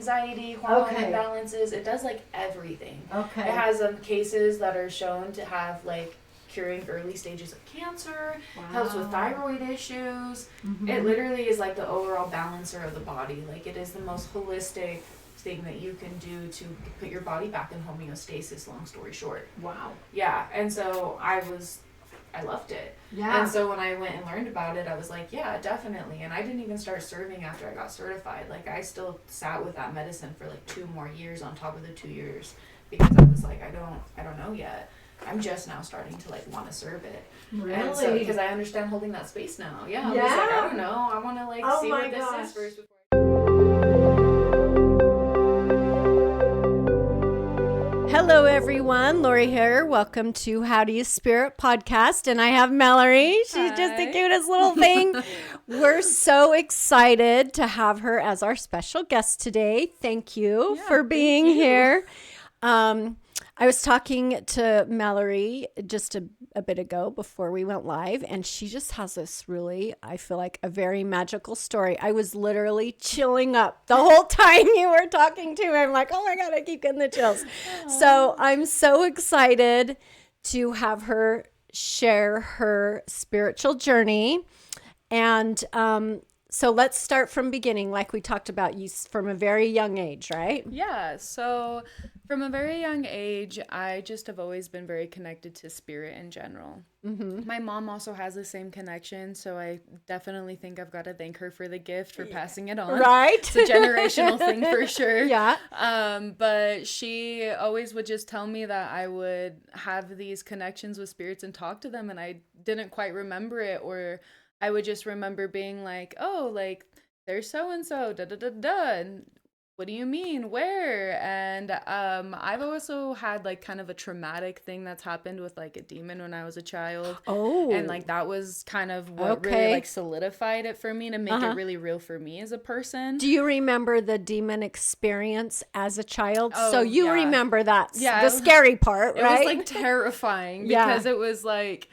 anxiety, hormone Okay. imbalances. It does like everything. Okay. It has cases that are shown to have like curing early stages of cancer, helps with thyroid issues. It literally is like the overall balancer of the body. Like it is the most holistic thing that you can do to put your body back in homeostasis, long story short. Wow. Yeah, and so I loved it. Yeah. And so when I went and learned about it, I was like, yeah, definitely. And I didn't even start serving after I got certified. Like I still sat with that medicine for like 2 more years on top of the 2 years, because I was like, I don't know yet. I'm just now starting to like want to serve it. Really? And so because I understand holding that space now. Yeah. I was like, I don't know. I want to like see what this is first before. Hello, everyone. Lori here. Welcome to How Do You Spirit podcast. And I have Malori. She's just the cutest little thing. We're so excited to have her as our special guest today. Thank you for being here. I was talking to Malori just a bit ago before we went live, and she just has this really, I feel like, a very magical story. I was literally chilling up the whole time you were talking to me. I'm like, oh my God, I keep getting the chills. So I'm so excited to have her share her spiritual journey. And so let's start from beginning, like we talked about, you from a very young age, right? Yeah, so from a very young age, I just have always been very connected to spirit in general. My mom also has the same connection, so I definitely think I've got to thank her for the gift for passing it on. Right? It's a generational thing for sure. Yeah. But she always would just tell me that I would have these connections with spirits and talk to them, and I didn't quite remember it, or I would just remember being like, oh, like, there's so-and-so, da-da-da-da, and what do you mean, where? And I've also had, like, kind of a traumatic thing that's happened with, like, a demon when I was a child. Oh. And, like, that was kind of what really, like, solidified it for me to make it really real for me as a person. Do you remember the demon experience as a child? Oh, so you yeah. remember that, Yeah, the scary part, right? It was, like, terrifying because it was, like,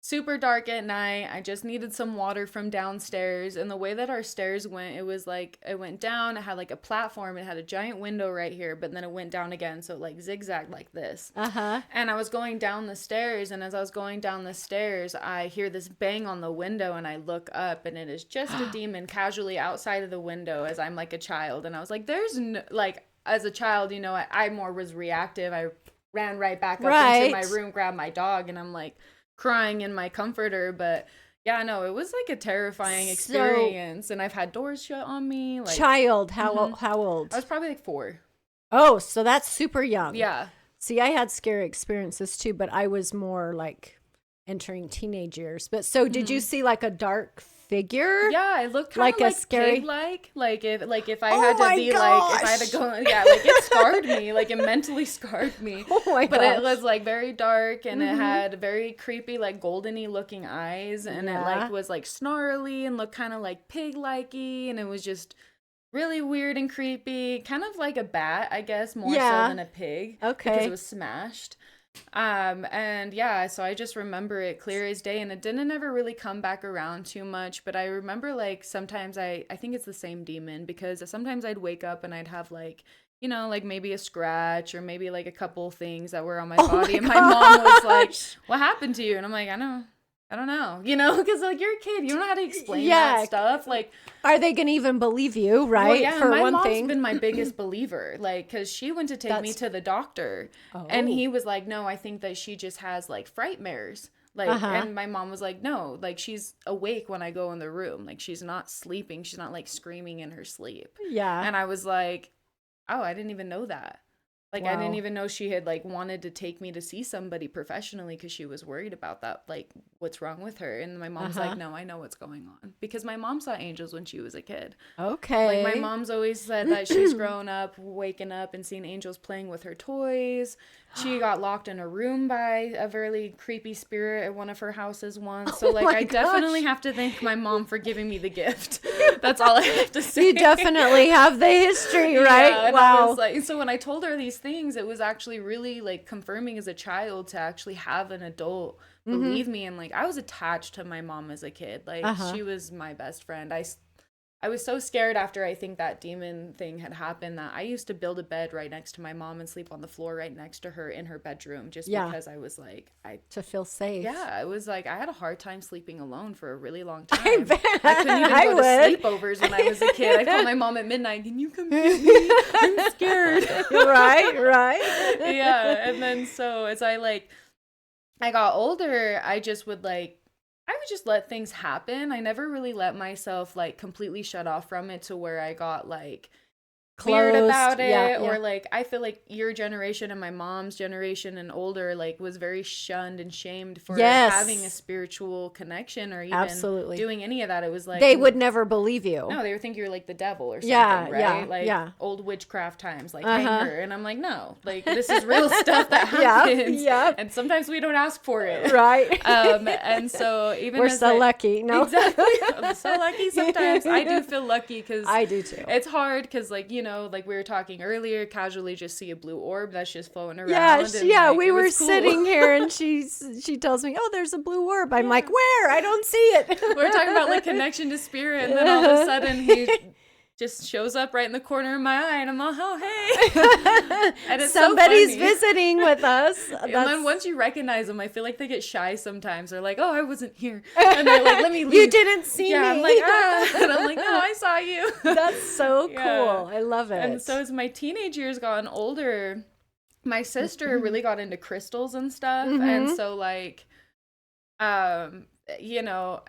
super dark at night. I just needed some water from downstairs, and the way that our stairs went, it was like it went down, it had like a platform, it had a giant window right here, but then it went down again, so it like zigzagged like this. And I was going down the stairs, and as I was going down the stairs, I hear this bang on the window, and I look up, and it is just a demon casually outside of the window as I'm like a child. And I was like, there's no, like, as a child, you know, I more was reactive. I ran right back up into my room, grabbed my dog, and I'm like crying in my comforter. But yeah, no, it was like a terrifying experience. And I've had doors shut on me. Like, child, how old? I was probably like 4. Oh, so that's super young. Yeah. See, I had scary experiences too, but I was more like entering teenage years. But so did you see like a dark figure? Yeah, it looked kind of like a scary, like if I had to be like, if I had to go, yeah, like it scarred me, like it mentally scarred me. Oh my But gosh. it was like very dark, and it had very creepy, like goldeny looking eyes, and it like was like snarly and looked kind of like pig-likey, and it was just really weird and creepy, kind of like a bat, I guess, more so than a pig. Okay. Because it was smashed. And yeah, so I just remember it clear as day, and it didn't ever really come back around too much, but I remember like sometimes I think it's the same demon, because sometimes I'd wake up and I'd have like, you know, like maybe a scratch or maybe like a couple things that were on my body, and my mom was like, what happened to you? And I'm like, I don't know, you know, because like you're a kid, you don't know how to explain that stuff. Like, are they gonna even believe you, right? Well, yeah, for my one mom's thing, been my biggest believer, like, because she went to take me to the doctor, and he was like, no, I think that she just has like frightmares. Like, and my mom was like, no, like she's awake when I go in the room, like she's not sleeping, she's not like screaming in her sleep. Yeah. And I was like, oh, I didn't even know that. Like, I didn't even know she had, like, wanted to take me to see somebody professionally because she was worried about that, like, what's wrong with her. And my mom's like, no, I know what's going on. Because my mom saw angels when she was a kid. Okay. Like, my mom's always said that she's grown up, waking up and seeing angels playing with her toys. She got locked in a room by a very creepy spirit at one of her houses once. So, like, I definitely have to thank my mom for giving me the gift. That's all I have to say. You definitely have the history, right? Yeah, and wow. I was like, so when I told her these things, it was actually really, like, confirming as a child to actually have an adult believe me. And, like, I was attached to my mom as a kid. Like, she was my best friend. I was so scared after I think that demon thing had happened that I used to build a bed right next to my mom and sleep on the floor right next to her in her bedroom just because I was like, to feel safe. Yeah, it was like I had a hard time sleeping alone for a really long time. I bet. I couldn't even go to sleepovers when I was a kid. I'd call my mom at midnight, can you come get me? I'm scared. Right. Yeah, and then so as I got older, I would just let things happen. I never really let myself like completely shut off from it to where I got like weird about it or like I feel like your generation and my mom's generation and older like was very shunned and shamed for having a spiritual connection or even doing any of that. It was like they would never believe you. No, they would think you're like the devil or something, right? Like old witchcraft times, like hang her. And I'm like, no, like this is real stuff that happens. And sometimes we don't ask for it. Right. And so even we're so lucky. No, exactly. I'm so lucky sometimes. I do feel lucky because I do too. It's hard because like, you know, like we were talking earlier, casually just see a blue orb that's just floating around. We were sitting here and she tells me, oh, there's a blue orb. I'm like, where? I don't see it. We're talking about like connection to spirit, and then all of a sudden he just shows up right in the corner of my eye, and I'm like, oh, hey. And it's somebody's so visiting with us. And then once you recognize them, I feel like they get shy sometimes. They're like, oh, I wasn't here. And they're like, let me leave. You didn't see me. I'm like, ah. And I'm like, no, I saw you. That's so cool. I love it. And so as my teenage years gotten older, my sister really got into crystals and stuff. And so like, you know,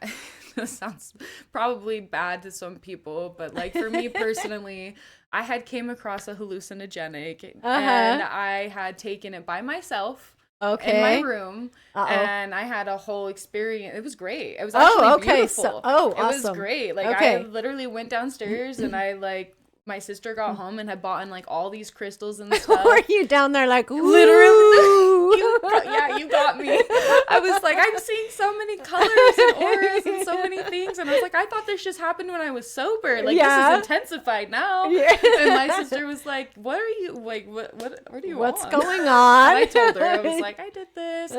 this sounds probably bad to some people, but like for me personally, I had came across a hallucinogenic and I had taken it by myself in my room and I had a whole experience. It was great. It was actually beautiful. Awesome. It was great. Like I literally went downstairs and I like my sister got home and had bought in like all these crystals and stuff. Were you down there like, ooh. Literally? You got me. I was like, I'm seeing so many colors and auras and so many things. And I was like, I thought this just happened when I was sober. Like, this is intensified now. Yeah. And my sister was like, what are you, like, what do you want? What's going on? And I told her, I was like, I did this.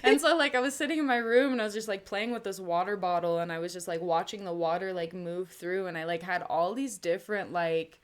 And so, like, I was sitting in my room and I was just, like, playing with this water bottle. And I was just, like, watching the water, like, move through. And I, like, had all these different, like,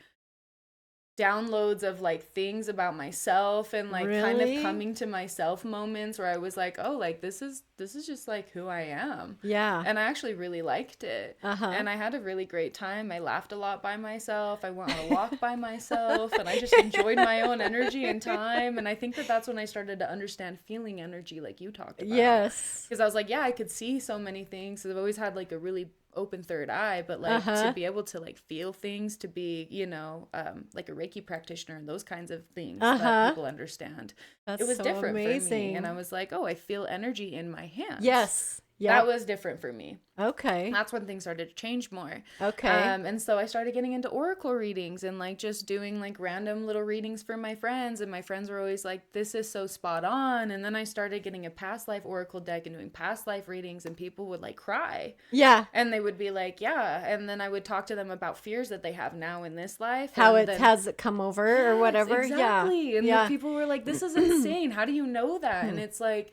downloads of like things about myself and like kind of coming to myself moments where I was like, oh, like this is just like who I am. Yeah. And I actually really liked it. And I had a really great time. I laughed a lot by myself. I went on a walk by myself and I just enjoyed my own energy and time. And I think that that's when I started to understand feeling energy like you talked about. Yes. Because I was like, yeah, I could see so many things. So I've always had like a really open third eye, but like to be able to like feel things, to be, you know, like a Reiki practitioner and those kinds of things that people understand. It was so different for me. And I was like, oh, I feel energy in my hands. Yes. Yep. That was different for me. Okay. That's when things started to change more. Okay. And so I started getting into oracle readings and like just doing like random little readings for my friends. And my friends were always like, this is so spot on. And then I started getting a past life oracle deck and doing past life readings and people would like cry. Yeah. And they would be like, yeah. And then I would talk to them about fears that they have now in this life. How it has it come over or whatever. Exactly. Yeah. And the people were like, this is insane. How do you know that? And it's like,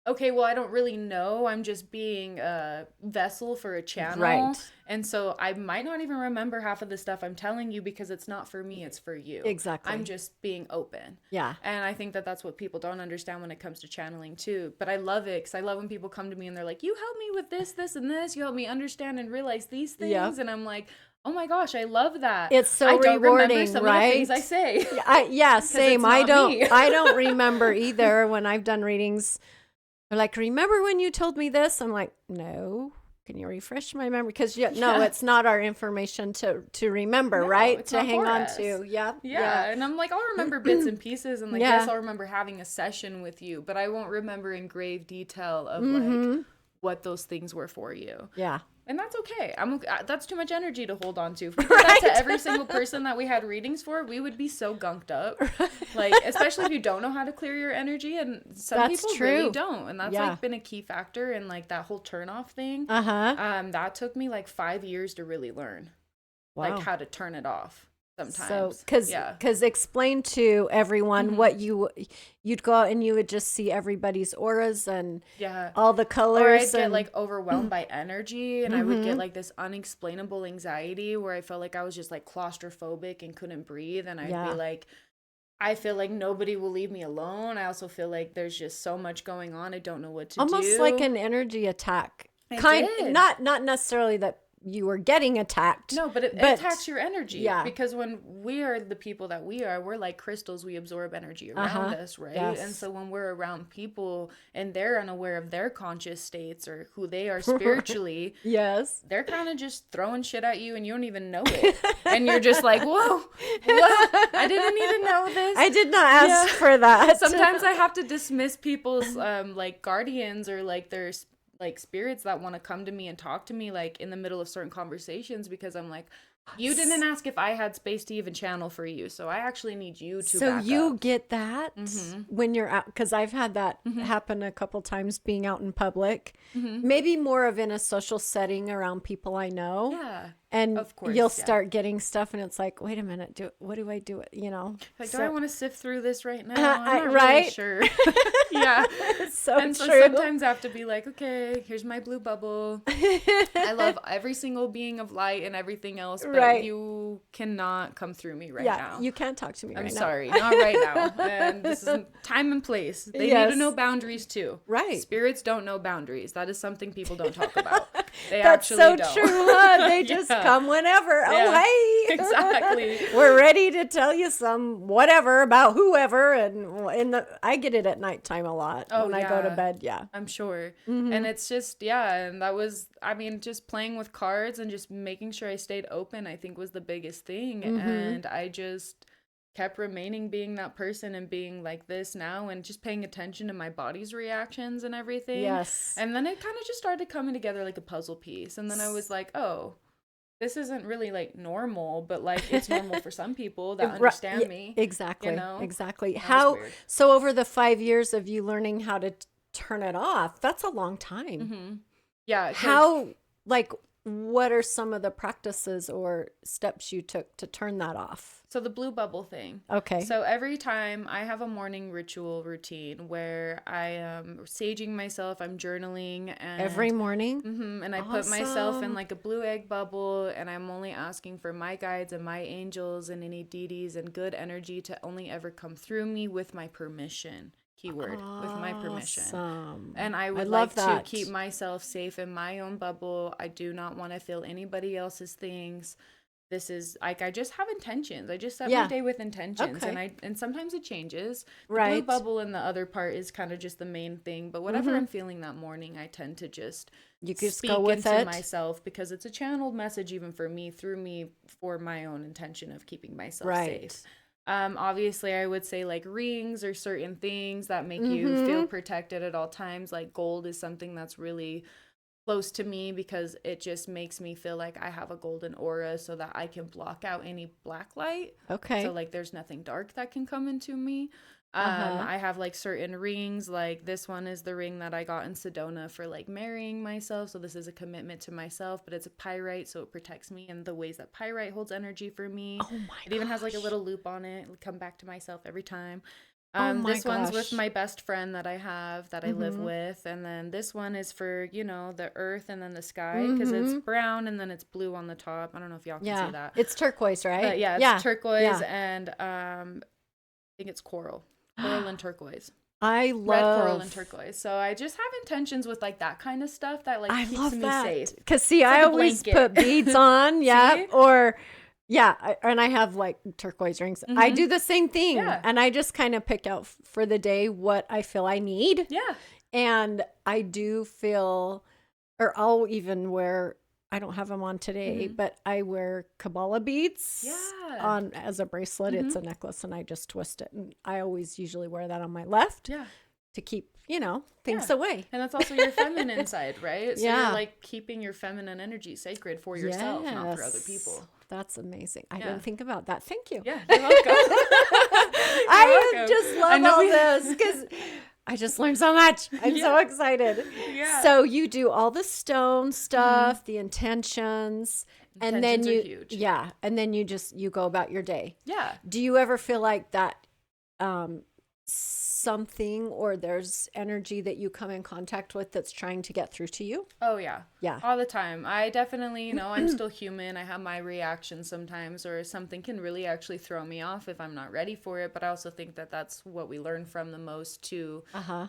okay, well, I don't really know. I'm just being a vessel for a channel. Right. And so I might not even remember half of the stuff I'm telling you because it's not for me, it's for you. Exactly. I'm just being open. Yeah. And I think that that's what people don't understand when it comes to channeling too. But I love it because I love when people come to me and they're like, you help me with this, this, and this. You help me understand and realize these things. Yeah. And I'm like, oh my gosh, I love that. It's so rewarding, I don't remember some of the things I say. Yeah, same. I don't remember either when I've done readings. They're like, remember when you told me this? I'm like, no. Can you refresh my memory? Because it's not our information to remember, right? To hang on to. Yeah. And I'm like, I'll remember bits and pieces, and like, yes, I'll remember having a session with you, but I won't remember in grave detail of like what those things were for you. Yeah. And that's okay. That's too much energy to hold on to. If we did that to every single person that we had readings for, we would be so gunked up. Like, especially if you don't know how to clear your energy. And some people really don't. And that's like been a key factor in like that whole turn off thing. That took me like 5 years to really learn. Wow. Like how to turn it off. sometimes. So, because explain to everyone what you'd go out and you would just see everybody's auras and all the colors. Or I'd get like overwhelmed by energy, and I would get like this unexplainable anxiety where I felt like I was just like claustrophobic and couldn't breathe, and I'd be like, I feel like nobody will leave me alone. I also feel like there's just so much going on. I don't know what to do. Almost like an energy attack. Not necessarily that you were getting attacked. No, but it attacks your energy. Yeah. Because when we are the people that we are, we're like crystals. We absorb energy around us, right? Yes. And so when we're around people and they're unaware of their conscious states or who they are spiritually, they're kind of just throwing shit at you and you don't even know it. And you're just like, whoa, what? I didn't even know this. I did not ask for that. Sometimes I have to dismiss people's like guardians or like their like spirits that want to come to me and talk to me like in the middle of certain conversations, because I'm like, you didn't ask if I had space to even channel for you, so I actually need you to back up. Get that when you're out, because I've had that happen a couple times being out in public, maybe more of in a social setting around people I know. And of course, you'll start getting stuff, and it's like, wait a minute, what do I do? You know, like, do I want to sift through this right now? I'm not really sure. So true. Sometimes I have to be like, okay, here's my blue bubble. I love every single being of light and everything else, but you cannot come through me right now. You can't talk to me right now. I'm sorry, not right now. And this is time and place. They need to know boundaries too. Right. Spirits don't know boundaries. That is something people don't talk about. They actually don't. That's so true, huh? They just come whenever. Oh, hey. Exactly. We're ready to tell you some whatever about whoever. And I get it at nighttime a lot when I go to bed. Yeah. I'm sure. And it's just, and that was, just playing with cards and just making sure I stayed open, I think was the biggest thing. And I just kept remaining being that person and being like this now and just paying attention to my body's reactions and everything. Yes. And then it kind of just started coming together like a puzzle piece. And then I was like, oh, this isn't really like normal, but like it's normal for some people that understand me. Exactly. You know? Exactly. So over the 5 years of you learning how to turn it off, that's a long time. Yeah. What are some of the practices or steps you took to turn that off? So the blue bubble thing. Okay. So every time I have a morning ritual routine where I am saging myself, I'm journaling. And every morning? And I put myself in like a blue egg bubble, and I'm only asking for my guides and my angels and any deities and good energy to only ever come through me with my permission. Keyword, with my permission. And I would like to keep myself safe in my own bubble. I do not want to feel anybody else's things. This is like, I just have intentions. I just set my day with intentions. And sometimes it changes. The blue bubble and the other part is kind of just the main thing. But whatever I'm feeling that morning, I tend to just speak go with into it. Myself, because it's a channeled message even for me, through me, for my own intention of keeping myself safe. Obviously I would say like rings or certain things that make you feel protected at all times. Like gold is something that's really close to me because it just makes me feel like I have a golden aura so that I can block out any black light. Okay. So like there's nothing dark that can come into me. I have like certain rings, like this one is the ring that I got in Sedona for like marrying myself. So this is a commitment to myself, but it's a pyrite, so it protects me in the ways that pyrite holds energy for me. Oh my It even has like a little loop on it. It'll come back to myself every time. This one's with my best friend that I have, that I live with. And then this one is for, the earth and then the sky, because it's brown and then it's blue on the top. I don't know if y'all can see that. It's turquoise, right? But it's turquoise and I think it's coral and turquoise. I love red coral and turquoise. So I just have intentions with like that kind of stuff that like keeps me safe. Because I always put beads on, and I have like turquoise rings. I do the same thing, and I just kind of pick out for the day what I feel I need. Yeah, and I do feel, or I'll even wear. I don't have them on today, but I wear Kabbalah beads on as a bracelet. It's a necklace, and I just twist it. And I always usually wear that on my left to keep, things away. And that's also your feminine side, right? So you're like keeping your feminine energy sacred for yourself, not for other people. That's amazing. I didn't think about that. Thank you. Yeah, you're welcome. I just love all this because I just learned so much. I'm so excited. Yeah. So you do all the stone stuff, the intentions, And then Intentions you, are huge. yeah. And then you go about your day. Yeah. Do you ever feel like that, something or there's energy that you come in contact with that's trying to get through to you? Oh, yeah. Yeah. All the time. I definitely, I'm still human. I have my reactions sometimes, or something can really actually throw me off if I'm not ready for it. But I also think that that's what we learn from the most, to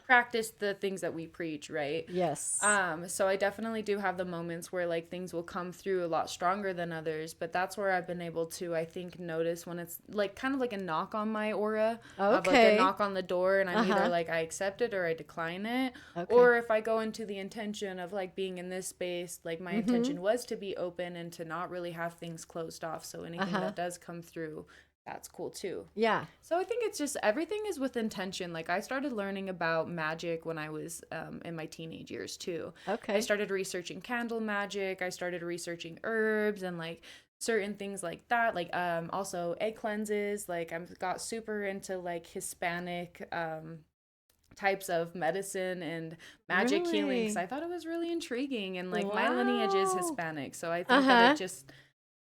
practice the things that we preach, right? Yes. So I definitely do have the moments where like things will come through a lot stronger than others. But that's where I've been able to, I think, notice when it's like kind of like a knock on my aura. Of like a knock on the door, and I'm either like I accept it or I decline it. Or if I go into the intention of like being in this space, like my intention was to be open and to not really have things closed off. So anything that does come through, that's cool too. Yeah. So I think it's just everything is with intention. Like I started learning about magic when I was in my teenage years too. Okay. I started researching candle magic. I started researching herbs and like certain things like that. Like also egg cleanses. Like I got super into like Hispanic types of medicine and magic healing, because I thought it was really intriguing, and like my lineage is Hispanic, so I think that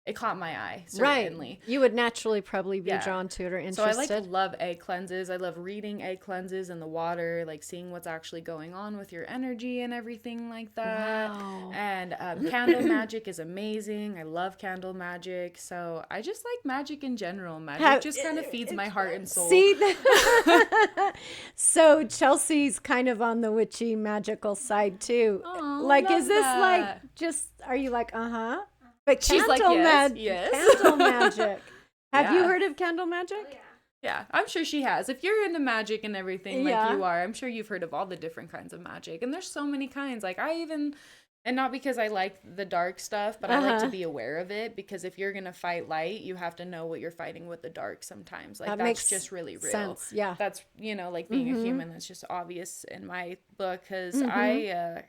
it caught my eye, certainly. Right. You would naturally probably be drawn to it or interested. So I like love egg cleanses. I love reading egg cleanses in the water, like seeing what's actually going on with your energy and everything like that. Wow. And candle magic is amazing. I love candle magic. So I just like magic in general. Magic just kind of feeds my heart and soul. See, so Chelsea's kind of on the witchy magical side too. Oh, like, is this like just? Are you like But she's like, yes. Candle magic. Have you heard of candle magic? Oh, yeah, I'm sure she has. If you're into magic and everything like you are, I'm sure you've heard of all the different kinds of magic. And there's so many kinds. Like and not because I like the dark stuff, but I like to be aware of it, because if you're going to fight light, you have to know what you're fighting with the dark sometimes. Like that's just really real. Sense. Yeah. That's, like being a human, that's just obvious in my book, because I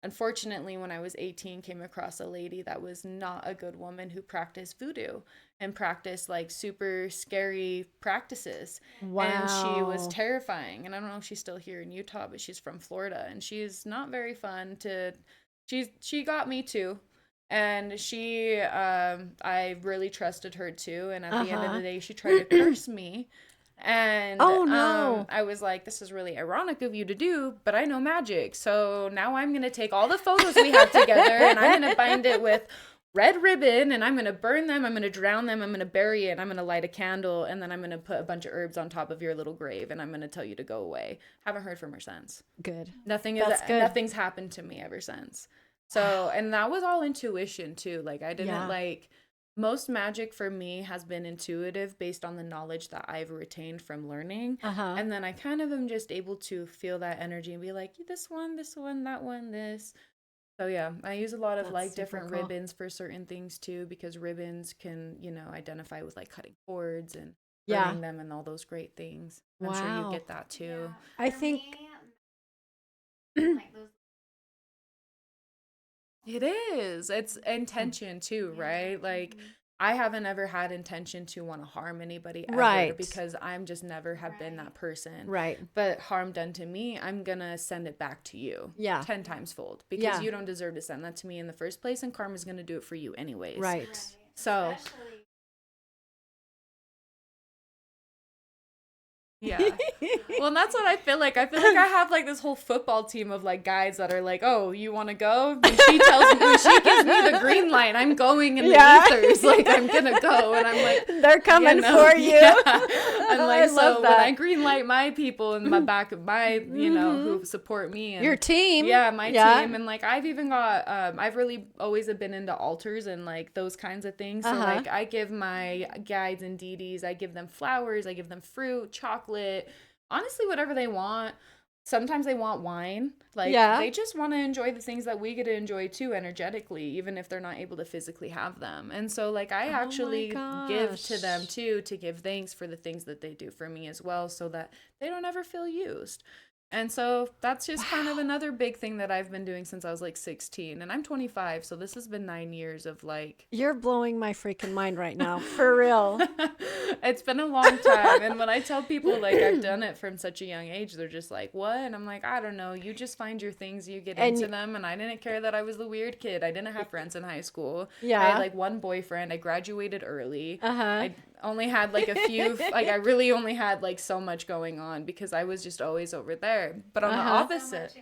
unfortunately, when I was 18, came across a lady that was not a good woman who practiced voodoo and practiced like super scary practices. Wow. And she was terrifying. And I don't know if she's still here in Utah, but she's from Florida, and she's not very fun she got me too. And I really trusted her too. And at the end of the day, she tried to curse me. And I was like, this is really ironic of you to do, but I know magic. So now I'm going to take all the photos we have together and I'm going to bind it with red ribbon, and I'm going to burn them. I'm going to drown them. I'm going to bury it. I'm going to light a candle, and then I'm going to put a bunch of herbs on top of your little grave, and I'm going to tell you to go away. Haven't heard from her since. Good. Nothing's happened to me ever since. So, and that was all intuition too. Like I didn't most magic for me has been intuitive based on the knowledge that I've retained from learning. And then I kind of am just able to feel that energy and be like, this one, that one, this. So yeah, I use a lot of different ribbons for certain things too, because ribbons can, identify with like cutting cords and burning them and all those great things. I'm sure you get that too. Yeah. I think it is. It's intention too, right? Like I haven't ever had intention to want to harm anybody ever, because I'm just never have been that person. Right. But harm done to me, I'm going to send it back to you. 10 times fold, because you don't deserve to send that to me in the first place, and karma's going to do it for you anyways. Right. So yeah. Well, and that's what I feel like. I feel like I have like this whole football team of like guys that are like, oh, you want to go? And she gives me the green light, I'm going in the ethers. Like I'm going to go. And I'm like, they're coming for you. Yeah. I'm like, so when I green light my people in my back of my, who support me. And, your team. Yeah, my team. And like, I've even got, I've really always been into altars and like those kinds of things. So like I give my guides and deities, I give them flowers, I give them fruit, chocolate, honestly, whatever they want. Sometimes they want wine. Like they just want to enjoy the things that we get to enjoy too, energetically, even if they're not able to physically have them. And so like I actually give to them too, to give thanks for the things that they do for me as well, so that they don't ever feel used. And so that's just kind of another big thing that I've been doing since I was like 16. And I'm 25, so this has been 9 years of like... You're blowing my freaking mind right now, for real. It's been a long time. And when I tell people like I've done it from such a young age, they're just like, what? And I'm like, I don't know. You just find your things, you get into them. And I didn't care that I was the weird kid. I didn't have friends in high school. Yeah. I had like one boyfriend. I graduated early. I only had like a few, like I really only had like so much going on because I was just always over there. But on the opposite,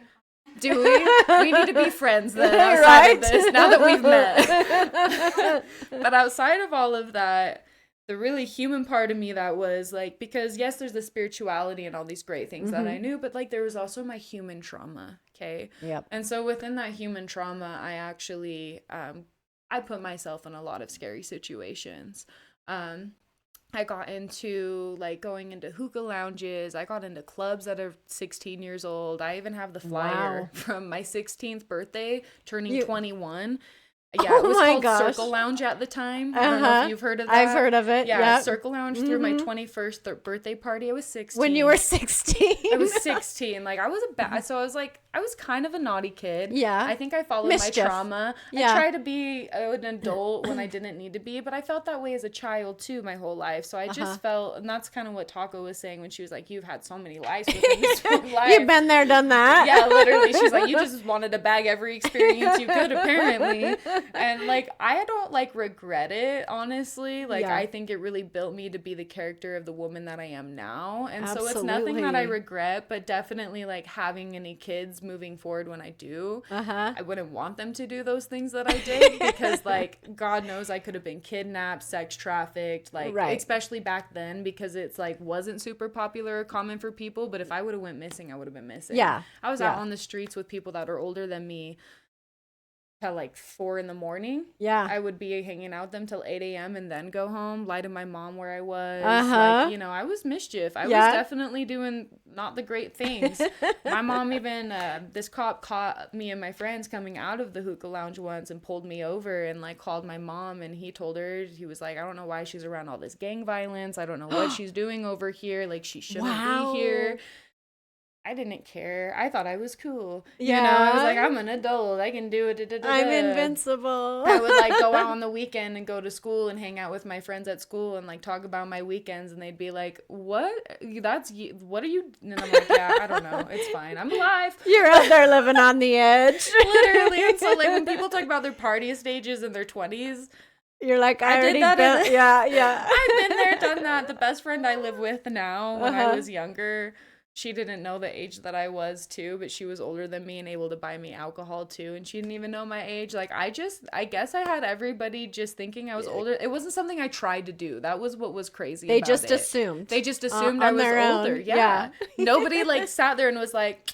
do we? We need to be friends then outside of this now that we've met. But outside of all of that, the really human part of me that was like, because yes, there's the spirituality and all these great things that I knew, but like there was also my human trauma. Okay. Yep. And so within that human trauma, I actually, I put myself in a lot of scary situations. I got into like going into hookah lounges. I got into clubs that are 16 years old. I even have the flyer from my 16th birthday turning 21. Yeah, it was called Circle Lounge at the time. I don't know if you've heard of that. I've heard of it. Yeah, Circle Lounge through my 21st birthday party. I was 16. When you were 16? I was 16. Like, I was so I was like, I was kind of a naughty kid. Yeah. I think I followed my trauma. Yeah. I tried to be an adult when I didn't need to be, but I felt that way as a child, too, my whole life. So I just felt, and that's kind of what Taco was saying when she was like, you've had so many lives within this one life. You've been there, done that. Yeah, literally. She's like, you just wanted to bag every experience you could, apparently. And like, I don't like regret it, honestly. Like, I think it really built me to be the character of the woman that I am now. And so it's nothing that I regret, but definitely like having any kids moving forward when I do, I wouldn't want them to do those things that I did because like, God knows I could have been kidnapped, sex trafficked, like, especially back then because it's like, wasn't super popular or common for people. But if I would have went missing, I would have been missing. Yeah. I was out on the streets with people that are older than me till like 4 a.m. Yeah. I would be hanging out with them till 8 a.m. and then go home, lie to my mom where I was. Like, you know, I was mischief. I was definitely doing not the great things. My mom even, this cop caught me and my friends coming out of the hookah lounge once and pulled me over and like called my mom, and he told her, he was like, I don't know why she's around all this gang violence. I don't know what she's doing over here. Like, she shouldn't be here. I didn't care. I thought I was cool. Yeah. You know, I was like, I'm an adult. I can do it. I'm invincible. I would like go out on the weekend and go to school and hang out with my friends at school and like talk about my weekends, and they'd be like, what are you? And I'm like, yeah, I don't know. It's fine. I'm alive. You're out there living on the edge. Literally. And so like when people talk about their party stages in their 20s, you're like, I already did that. Yeah. I've been there, done that. The best friend I live with now when I was younger, she didn't know the age that I was too, but she was older than me and able to buy me alcohol too. And she didn't even know my age. Like, I guess I had everybody just thinking I was older. It wasn't something I tried to do. That was what was crazy. They just assumed. They just assumed I was older. Yeah. Nobody like sat there and was like,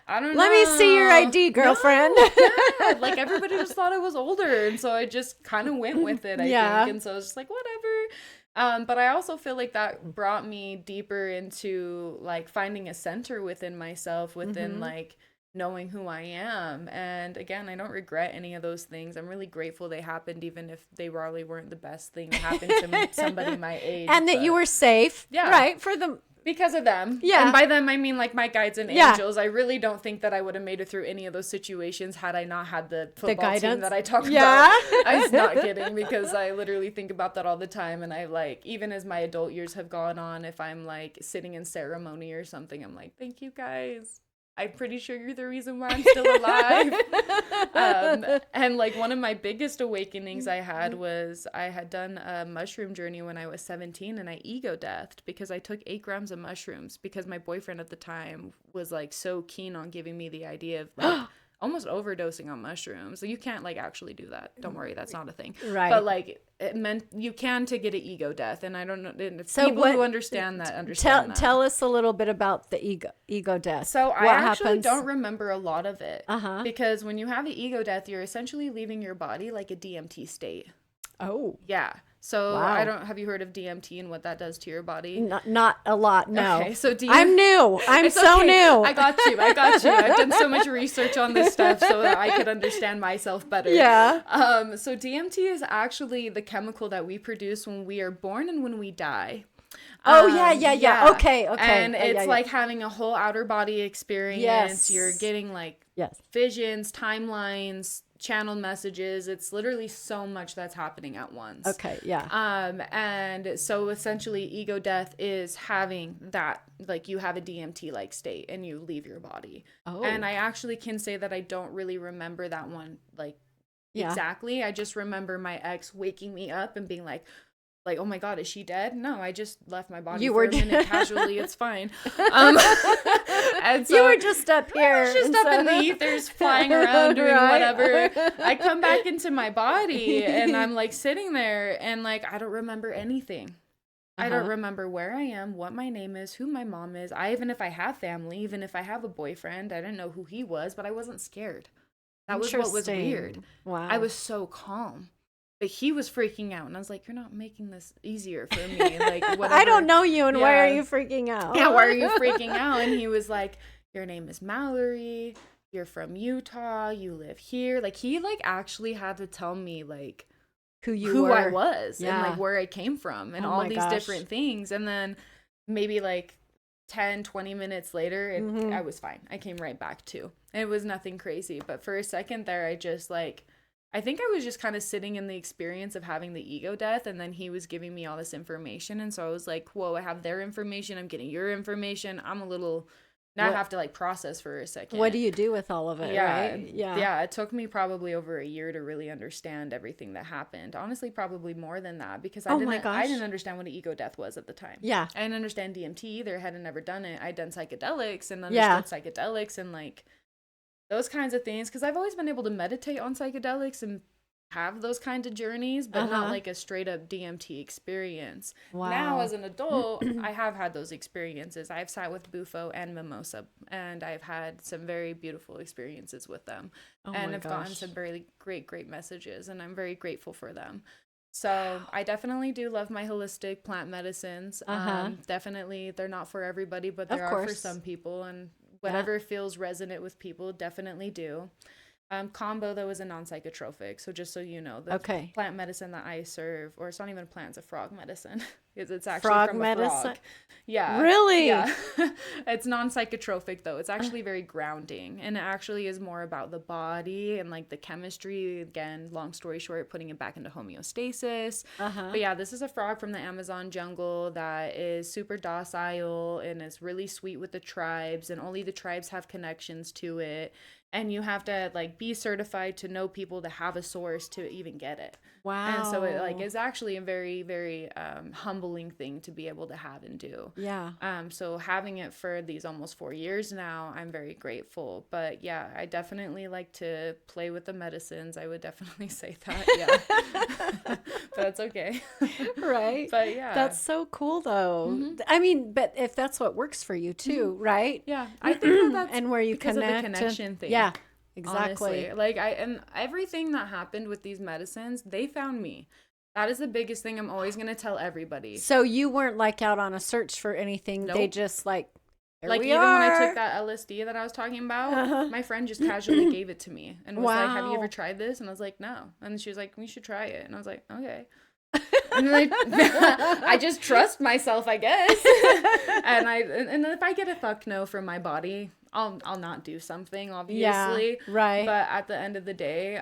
I don't know. Let me see your ID, girlfriend. No, yeah. Like, everybody just thought I was older. And so I just kind of went with it, I think. And so I was just like, whatever. But I also feel like that brought me deeper into like finding a center within myself, within like knowing who I am. And again, I don't regret any of those things. I'm really grateful they happened, even if they probably weren't the best thing that happened to somebody my age. And that you were safe. Yeah. Right. For them. Because of them. Yeah. And by them, I mean like my guides and angels. I really don't think that I would have made it through any of those situations had I not had the football team that I talked about. I was not kidding, because I literally think about that all the time. And I like, even as my adult years have gone on, if I'm like sitting in ceremony or something, I'm like, thank you guys. I'm pretty sure you're the reason why I'm still alive. And like one of my biggest awakenings I had was I had done a mushroom journey when I was 17, and I ego deathed because I took 8 grams of mushrooms because my boyfriend at the time was like so keen on giving me the idea of like almost overdosing on mushrooms. So you can't like actually do that. Don't worry, that's not a thing. Right. But like it meant you can to get an ego death, and I don't know. So people who understand that. Tell us a little bit about the ego death. So I actually don't remember a lot of it because when you have an ego death, you're essentially leaving your body like a DMT state. Oh. Yeah. So have you heard of DMT and what that does to your body? Not a lot, no. Okay, so I'm new. I'm so new. I got you. I've done so much research on this stuff so that I could understand myself better. Yeah. So DMT is actually the chemical that we produce when we are born and when we die. Yeah. Okay. And it's yeah. like having a whole outer body experience. Yes. You're getting like visions, timelines, channeled messages. It's literally so much that's happening at once. Okay, yeah. And so essentially ego death is having that, like you have a DMT like state and you leave your body. Oh. And I actually can say that I don't really remember that one like exactly. I just remember my ex waking me up and being like, oh my God, is she dead? No, I just left my body for a minute casually. It's fine. And so you were just up here. I was just up in the ethers flying around doing whatever. I come back into my body and I'm like sitting there and like, I don't remember anything. I don't remember where I am, what my name is, who my mom is. Even if I have family, even if I have a boyfriend, I didn't know who he was, but I wasn't scared. That was what was weird. Wow. I was so calm. But he was freaking out, and I was like, "You're not making this easier for me." Like, whatever. I don't know you, and why are you freaking out? Yeah, why are you freaking out? And he was like, "Your name is Malori. You're from Utah. You live here." Like, he like actually had to tell me like who I was and like where I came from and all these different things. And then maybe like 10, 20 minutes later, I was fine. I came right back to. And it was nothing crazy, but for a second there, I just like. I think I was just kind of sitting in the experience of having the ego death, and then he was giving me all this information, and so I was like, whoa, I have their information, I'm getting your information, I have to like process for a second. What do you do with all of it, right? Yeah, it took me probably over a year to really understand everything that happened. Honestly, probably more than that, because I didn't understand what an ego death was at the time. Yeah. I didn't understand DMT either, I hadn't never done it. I'd done psychedelics and understood psychedelics and like those kinds of things, because I've always been able to meditate on psychedelics and have those kinds of journeys, but not like a straight up DMT experience. Wow. Now, as an adult, I have had those experiences. I've sat with Bufo and Mimosa, and I've had some very beautiful experiences with them. And I've gotten some very great messages, and I'm very grateful for them. So I definitely do love my holistic plant medicines. Definitely, they're not for everybody, but they are for some people, and whatever feels resonant with people, definitely do. Combo, though, is a non-psychotropic. So just so you know, the plant medicine that I serve, or it's not even a plant, it's a frog medicine. It's actually from a frog. Yeah. Really? Yeah. It's non-psychotropic, though. It's actually very grounding. And it actually is more about the body and like the chemistry. Again, long story short, putting it back into homeostasis. But yeah, this is a frog from the Amazon jungle that is super docile and is really sweet with the tribes. And only the tribes have connections to it. And you have to like be certified to know people to have a source to even get it. Wow. And so it like is actually a very, very humbling thing to be able to have and do. Yeah. So having it for these almost 4 years now, I'm very grateful. But yeah, I definitely like to play with the medicines. I would definitely say that. Yeah. But that's okay. Right. But yeah. That's so cool though. I mean, but if that's what works for you too, right? Yeah. I think that's and where you because of the connection thing. Yeah. Exactly. Honestly. Like and everything that happened with these medicines, they found me. That is the biggest thing I'm always going to tell everybody. So you weren't like out on a search for anything. Nope. They just like, like even when I took that LSD that I was talking about, my friend just casually gave it to me and was like, have you ever tried this? And I was like, no. And she was like, we should try it. And I was like, okay. And like, I just trust myself, I guess. and if I get a fuck no from my body, I'll not do something, obviously. Yeah, right. But at the end of the day,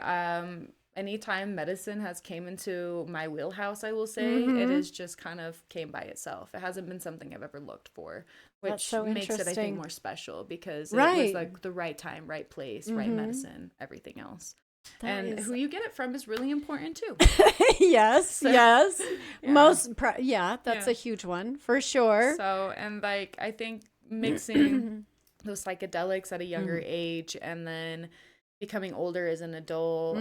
anytime medicine has came into my wheelhouse, I will say, it is just kind of came by itself. It hasn't been something I've ever looked for, which makes it, I think, more special because it was like the right time, right place, right medicine, everything else. Who you get it from is really important too. Yes. Yeah. That's a huge one for sure. So, and like, I think mixing those psychedelics at a younger age and then becoming older as an adult,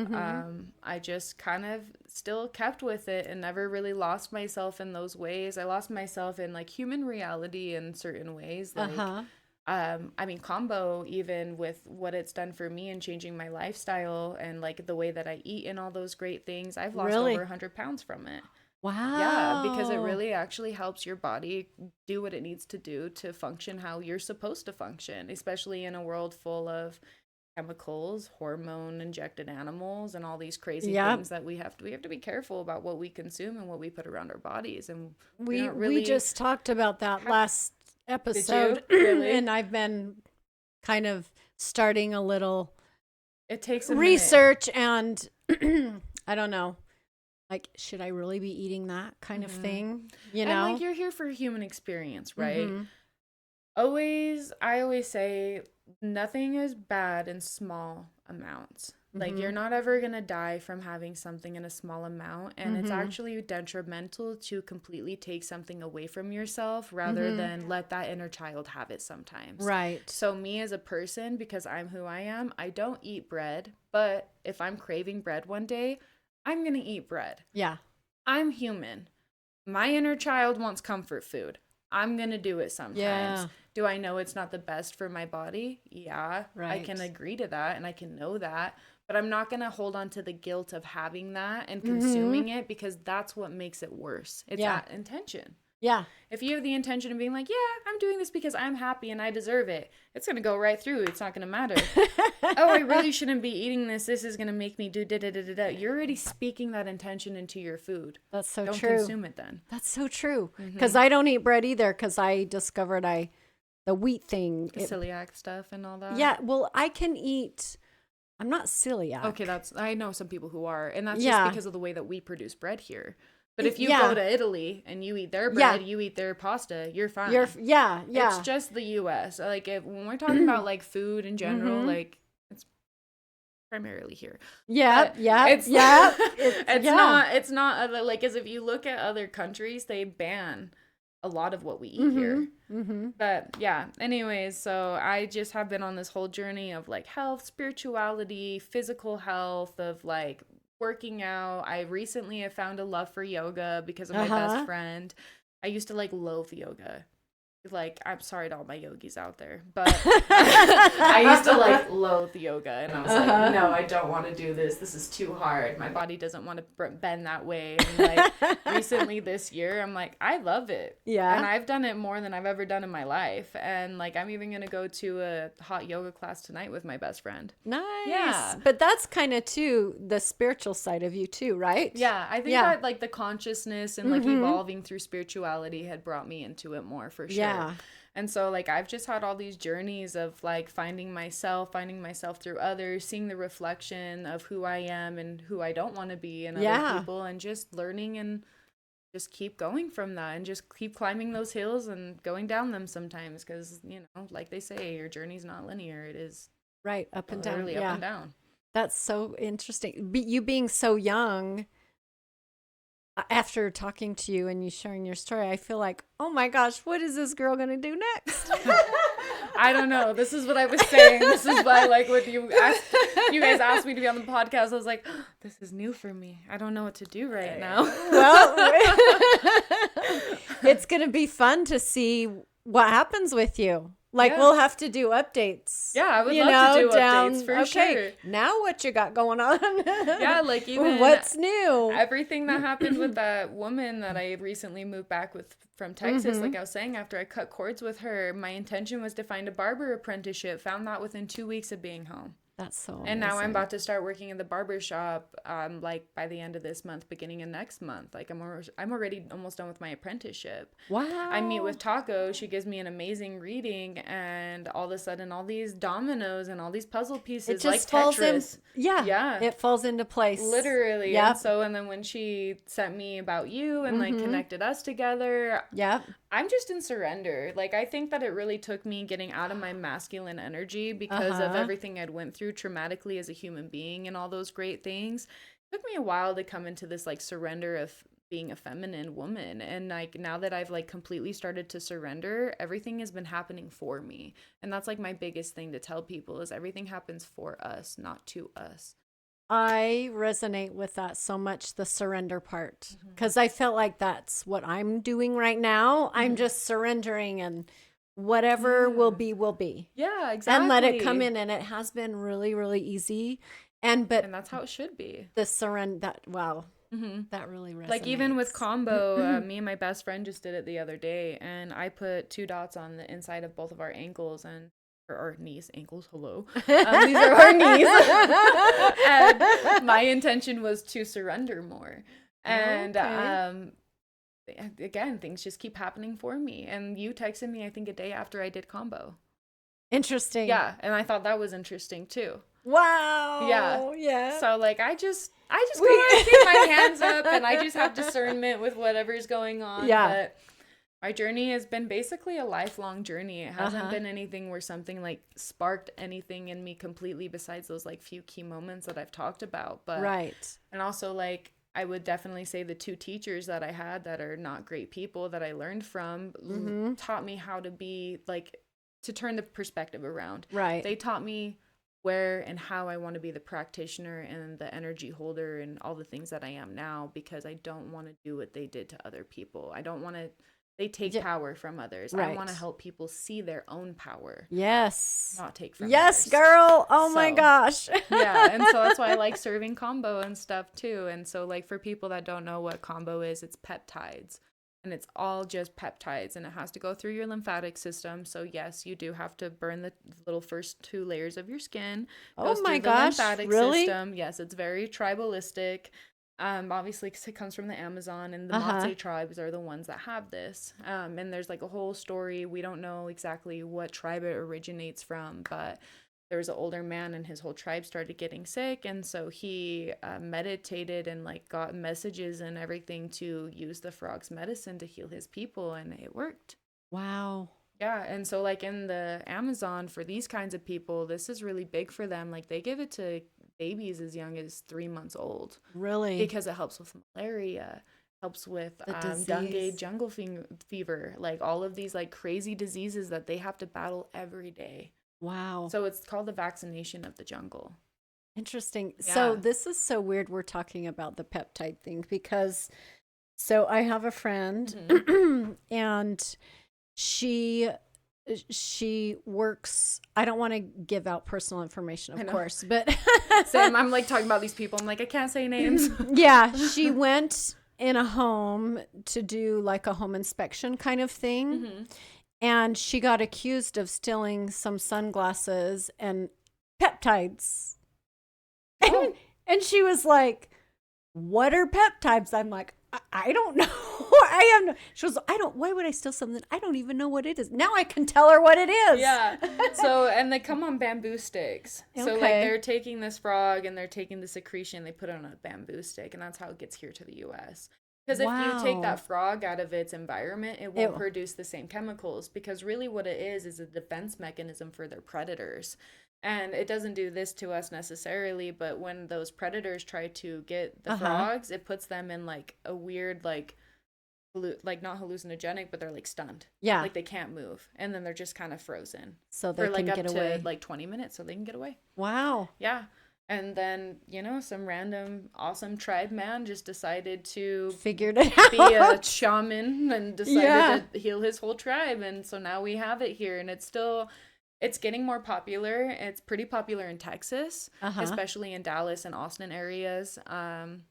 I just kind of still kept with it and never really lost myself in those ways. I lost myself in like human reality in certain ways. Like, I mean, combo, even with what it's done for me and changing my lifestyle and like the way that I eat and all those great things, I've lost over 100 pounds from it. Wow. Yeah, because it really actually helps your body do what it needs to do to function how you're supposed to function, especially in a world full of chemicals, hormone injected animals, and all these crazy things that we have to be careful about what we consume and what we put around our bodies. And we just talked about that last episode. Really? And I've been kind of starting a little it takes a research minute. And I don't know, like, should I really be eating that kind of thing? You know, and like, you're here for human experience, right? I always say nothing is bad in small amounts. Like, you're not ever gonna die from having something in a small amount, and it's actually detrimental to completely take something away from yourself rather than let that inner child have it sometimes. Right. So me as a person, because I'm who I am, I don't eat bread, but if I'm craving bread one day, I'm gonna eat bread. Yeah. I'm human. My inner child wants comfort food. I'm gonna do it sometimes. Yeah. Do I know it's not the best for my body? Yeah. Right. I can agree to that and I can know that. But I'm not going to hold on to the guilt of having that and consuming it, because that's what makes it worse. It's that intention. Yeah. If you have the intention of being like, yeah, I'm doing this because I'm happy and I deserve it, it's going to go right through. It's not going to matter. Oh, I really shouldn't be eating this. This is going to make me do da-da-da-da-da. You're already speaking that intention into your food. That's so Don't true. Don't consume it then. That's so true. Because I don't eat bread either, because I discovered the wheat thing. The celiac stuff and all that. Yeah. Well, I can eat... I'm not celiac. Okay, I know some people who are, and that's just because of the way that we produce bread here. But if you go to Italy and you eat their bread, you eat their pasta, you're fine. It's just the U.S. Like, when we're talking about like food in general, like, it's primarily here. Yeah, but it's not like, as if you look at other countries, they ban a lot of what we eat here. But yeah, anyways, so I just have been on this whole journey of like health, spirituality, physical health, of like working out. I recently have found a love for yoga because of my best friend. I used to like loathe yoga. Like, I'm sorry to all my yogis out there, but I used to like loathe yoga, and I was like, no, I don't want to do this. This is too hard. My body doesn't want to bend that way. And like recently this year, I'm like, I love it. Yeah. And I've done it more than I've ever done in my life. And like, I'm even going to go to a hot yoga class tonight with my best friend. Nice. Yeah. But that's kind of too the spiritual side of you too, right? Yeah. I think that like the consciousness and like evolving through spirituality had brought me into it more, for sure. Yeah. And so like, I've just had all these journeys of like finding myself through others, seeing the reflection of who I am and who I don't want to be in other people, and just learning and just keep going from that, and just keep climbing those hills and going down them sometimes, because, you know, like they say, your journey's not linear. It is up and down. Up and down. That's so interesting. You being so young, after talking to you and you sharing your story, I feel like, oh my gosh, what is this girl going to do next? I don't know. This is what I was saying. This is why, like, when you guys asked me to be on the podcast, I was like, oh, this is new for me. I don't know what to do right now. Well, it's going to be fun to see what happens with you. Like, we'll have to do updates. Yeah, I would love to do updates, for sure. Now what you got going on? Yeah, like, even what's new? Everything that happened with that woman that I recently moved back with from Texas, like I was saying, after I cut cords with her, my intention was to find a barber apprenticeship. Found that within 2 weeks of being home. That's so amazing. And now I'm about to start working in the barber shop, like by the end of this month, beginning of next month. Like, I'm already almost done with my apprenticeship. Wow. I meet with Taco. She gives me an amazing reading, and all of a sudden, all these dominoes and all these puzzle pieces, it just like falls Tetris. Yeah. It falls into place. Literally. Yeah. And then when she sent me about you and like connected us together. Yeah. I'm just in surrender. Like, I think that it really took me getting out of my masculine energy because of everything I'd went through traumatically as a human being and all those great things. It took me a while to come into this like surrender of being a feminine woman. And like, now that I've like completely started to surrender, everything has been happening for me. And that's like my biggest thing to tell people, is everything happens for us, not to us. I resonate with that so much, the surrender part, because I felt like that's what I'm doing right now. I'm just surrendering, and whatever will be, will be. Yeah, exactly. And let it come in. And it has been really, really easy. And that's how it should be. The surrender, that really resonates. Like, even with combo, me and my best friend just did it the other day, and I put 2 dots on the inside of both of our ankles, and or our knees, ankles, hello. These are our knees. And my intention was to surrender more. And again, things just keep happening for me. And you texted me, I think, a day after I did combo. Interesting. Yeah, and I thought that was interesting too. Wow. Yeah. Yeah. So like I just go and keep my hands up, and I just have discernment with whatever's going on. Yeah. But my journey has been basically a lifelong journey. It hasn't been anything where something like sparked anything in me completely besides those like few key moments that I've talked about. But right. And also like I would definitely say the two teachers that I had that are not great people that I learned from taught me how to be like, to turn the perspective around. Right. They taught me where and how I want to be the practitioner and the energy holder and all the things that I am now, because I don't want to do what they did to other people. I don't want to, they take power from others. Right. I want to help people see their own power. Yes. Not take from yes, others. Girl. Oh my gosh. Yeah. And so that's why I like serving combo and stuff too. And so like for people that don't know what combo is, it's peptides. And it's all just peptides, and it has to go through your lymphatic system. So yes, you do have to burn the little first 2 layers of your skin. Oh my gosh, really? System. Yes, it's very tribalistic. Obviously, because it comes from the Amazon, and the Maasai tribes are the ones that have this. And there's like a whole story. We don't know exactly what tribe it originates from, but there was an older man and his whole tribe started getting sick, and so he meditated and like got messages and everything to use the frog's medicine to heal his people, and it worked. Wow. Yeah. And so like in the Amazon, for these kinds of people, this is really big for them. Like they give it to babies as young as 3 months old. Really? Because it helps with malaria, helps with dengue, jungle fever, like all of these like crazy diseases that they have to battle every day. Wow. So it's called the vaccination of the jungle. Interesting. Yeah. So this is so weird we're talking about the peptide thing, because so I have a friend and she works, I don't want to give out personal information, of course, but Same, I'm like talking about these people. I'm like, I can't say names. Yeah, she went in a home to do like a home inspection kind of thing. And she got accused of stealing some sunglasses and peptides. Oh. And she was like, what are peptides? I'm like, I don't know. She was, why would I steal something? I don't even know what it is. Now I can tell her what it is. Yeah. So, and they come on bamboo sticks. Okay. So like they're taking this frog and they're taking the secretion, they put it on a bamboo stick, and that's how it gets here to the US. Because if you take that frog out of its environment, it won't produce the same chemicals, because really what it is a defense mechanism for their predators. And it doesn't do this to us necessarily, but when those predators try to get the frogs, it puts them in like a weird, like not hallucinogenic, but they're like stunned. Yeah. Like they can't move. And then they're just kind of frozen. So they can get away. Like 20 minutes so they can get away. Wow. Yeah. And then, some random awesome tribe man just decided to figured it out. Be a shaman and decided to heal his whole tribe. And so now we have it here, and it's getting more popular. It's pretty popular in Texas, especially in Dallas and Austin areas. And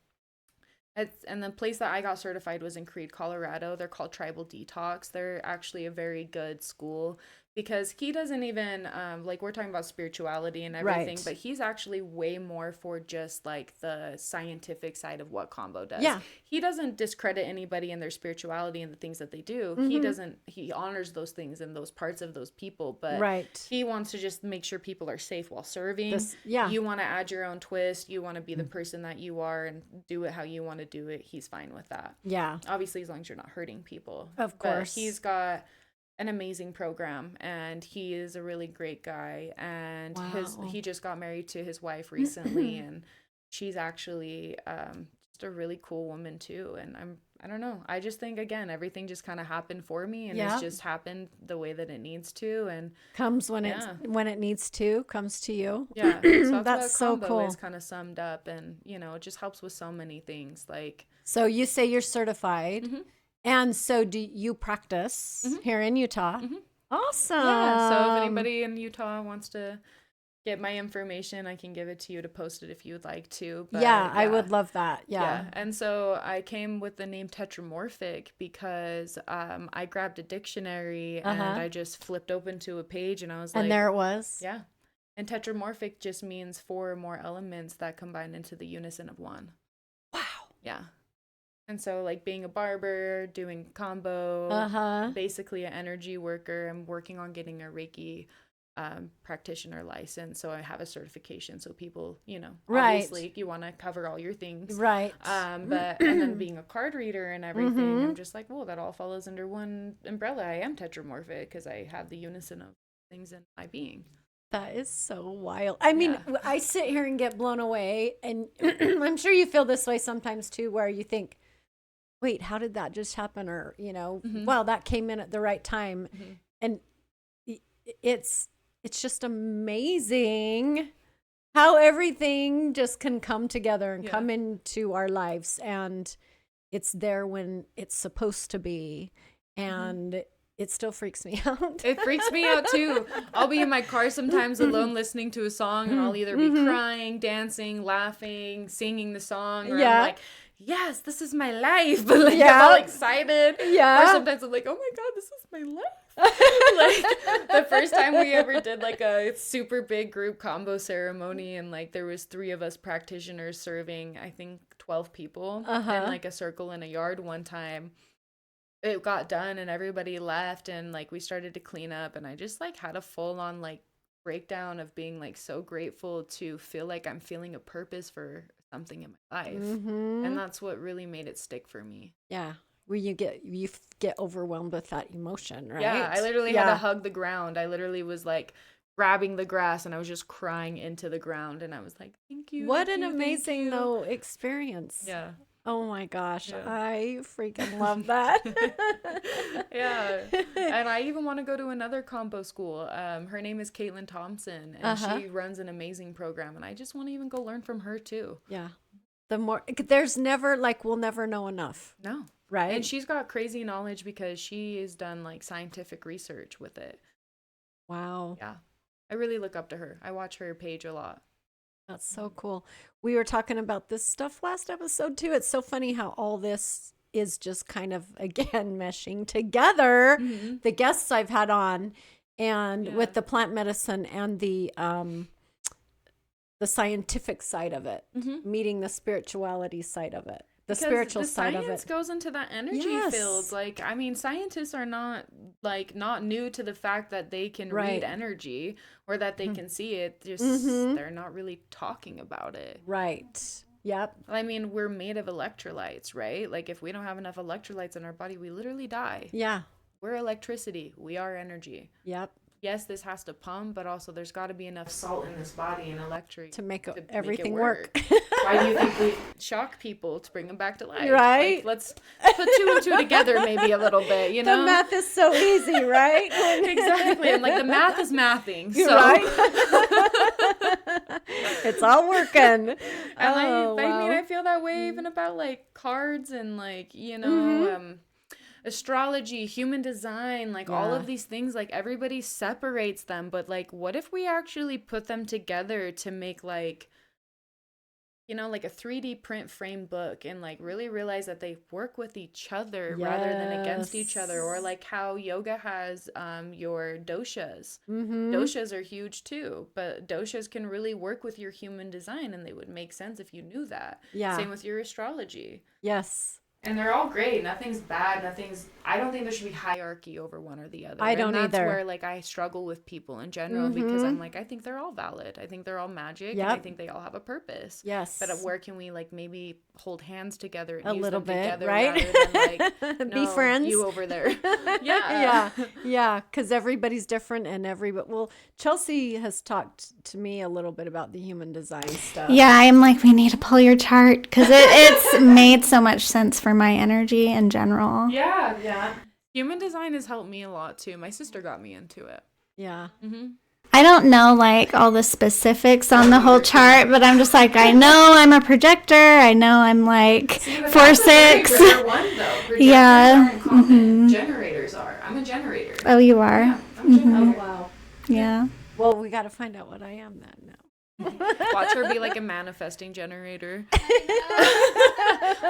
the place that I got certified was in Creede, Colorado. They're called Tribal Detox. They're actually a very good school, because he doesn't even, like we're talking about spirituality and everything, but he's actually way more for just like the scientific side of what combo does. Yeah. He doesn't discredit anybody in their spirituality and the things that they do. He honors those things and those parts of those people, but he wants to just make sure people are safe while serving. You want to add your own twist. You want to be the person that you are and do it how you want to do it. He's fine with that. Yeah. Obviously, as long as you're not hurting people. Of course. But he's got an amazing program, and he is a really great guy, and he just got married to his wife recently, and she's actually just a really cool woman too. And I don't know, I just think, again, everything just kind of happened for me, and it's just happened the way that it needs to, and comes when it needs to, comes to you. Yeah. So that's so cool. Is kind of summed up, and it just helps with so many things. Like, so you say you're certified. And so do you practice here in Utah? Awesome. Yeah, so if anybody in Utah wants to get my information, I can give it to you to post it if you would like to. But, yeah, I would love that. Yeah. And so I came with the name tetramorphic because I grabbed a dictionary and I just flipped open to a page and I was like, and there it was. Yeah. And tetramorphic just means 4 or more elements that combine into the unison of one. Wow. Yeah. And so, like, being a barber, doing combo, basically an energy worker, I'm working on getting a Reiki practitioner license, so I have a certification, so people, you know, obviously you want to cover all your things, right? But and then being a card reader and everything, I'm just like, well, that all follows under one umbrella. I am tetramorphic because I have the unison of things in my being. That is so wild. I mean, I sit here and get blown away, and I'm sure you feel this way sometimes too, where you think, wait, how did that just happen? Or, you know, well, that came in at the right time. And it's just amazing how everything just can come together and come into our lives. And it's there when it's supposed to be. And it still freaks me out. It freaks me out too. I'll be in my car sometimes alone listening to a song, and I'll either be crying, dancing, laughing, singing the song, or I'm like, yes, this is my life. But like, I'm all excited. Yeah. Or sometimes I'm like, oh my God, this is my life. Like the first time we ever did like a super big group combo ceremony, and like there was 3 of us practitioners serving, I think 12 people in like a circle in a yard one time. It got done and everybody left, and like we started to clean up, and I just like had a full on like breakdown of being like so grateful to feel like I'm feeling a purpose for something in my life. And that's what really made it stick for me. Yeah. Where you get overwhelmed with that emotion, right? Yeah, I literally had to hug the ground. I literally was like grabbing the grass and I was just crying into the ground, and I was like, thank you. What an amazing though experience. Yeah. Oh my gosh, I freaking love that. Yeah. And I even want to go to another combo school. Her name is Caitlin Thompson, and she runs an amazing program, and I just want to even go learn from her too. Yeah. The more, there's never, like, we'll never know enough. No. Right. And she's got crazy knowledge because she has done like scientific research with it. Wow. Yeah. I really look up to her. I watch her page a lot. That's so cool. We were talking about this stuff last episode too. It's so funny how all this is just kind of, again, meshing together. The guests I've had on, and with the plant medicine and the scientific side of it, meeting the spirituality side of it. The spiritual side of it. Science goes into that energy field. Like, I mean, scientists are not new to the fact that they can read energy or that they can see it. Just they're not really talking about it. Right. Yep. I mean, we're made of electrolytes, right? Like, if we don't have enough electrolytes in our body, we literally die. Yeah. We're electricity. We are energy. Yep. Yes, this has to pump, but also there's got to be enough salt in this body and electric to make everything work. Why do you think we shock people to bring them back to life? Right. Like, let's put 2 and 2 together maybe a little bit, you know? The math is so easy, right? Exactly. And like the math is mathing. So. Right? It's all working. And I mean, I feel that way even about like cards and like, you know, astrology, human design, like all of these things, like everybody separates them, but like what if we actually put them together to make like, you know, like a 3D print frame book, and like really realize that they work with each other rather than against each other? Or like how yoga has your doshas. Doshas are huge too, but doshas can really work with your human design, and they would make sense if you knew that. Same with your astrology. Yes. And they're all great. Nothing's bad. I don't think there should be hierarchy over one or the other. I don't either. That's where like I struggle with people in general, because I'm like, I think they're all valid. I think they're all magic. And I think they all have a purpose. Yes. But where can we like maybe hold hands together and a use little them bit, together, right? rather than like, no, be friends. You over there. Yeah. Because everybody's different, and well, Chelsea has talked to me a little bit about the human design stuff. Yeah, I'm like, we need to pull your chart because it's made so much sense for my energy in general. Yeah. Human design has helped me a lot too. My sister got me into it. Yeah. I don't know like all the specifics on the whole chart, but I'm just like, I know I'm a projector. I know I'm like 4/6. Yeah. Generators are. I'm a generator. Oh, you are? Yeah, I'm a generator. Oh, wow. Yeah. Well, we got to find out what I am then now. Watch her be like a manifesting generator.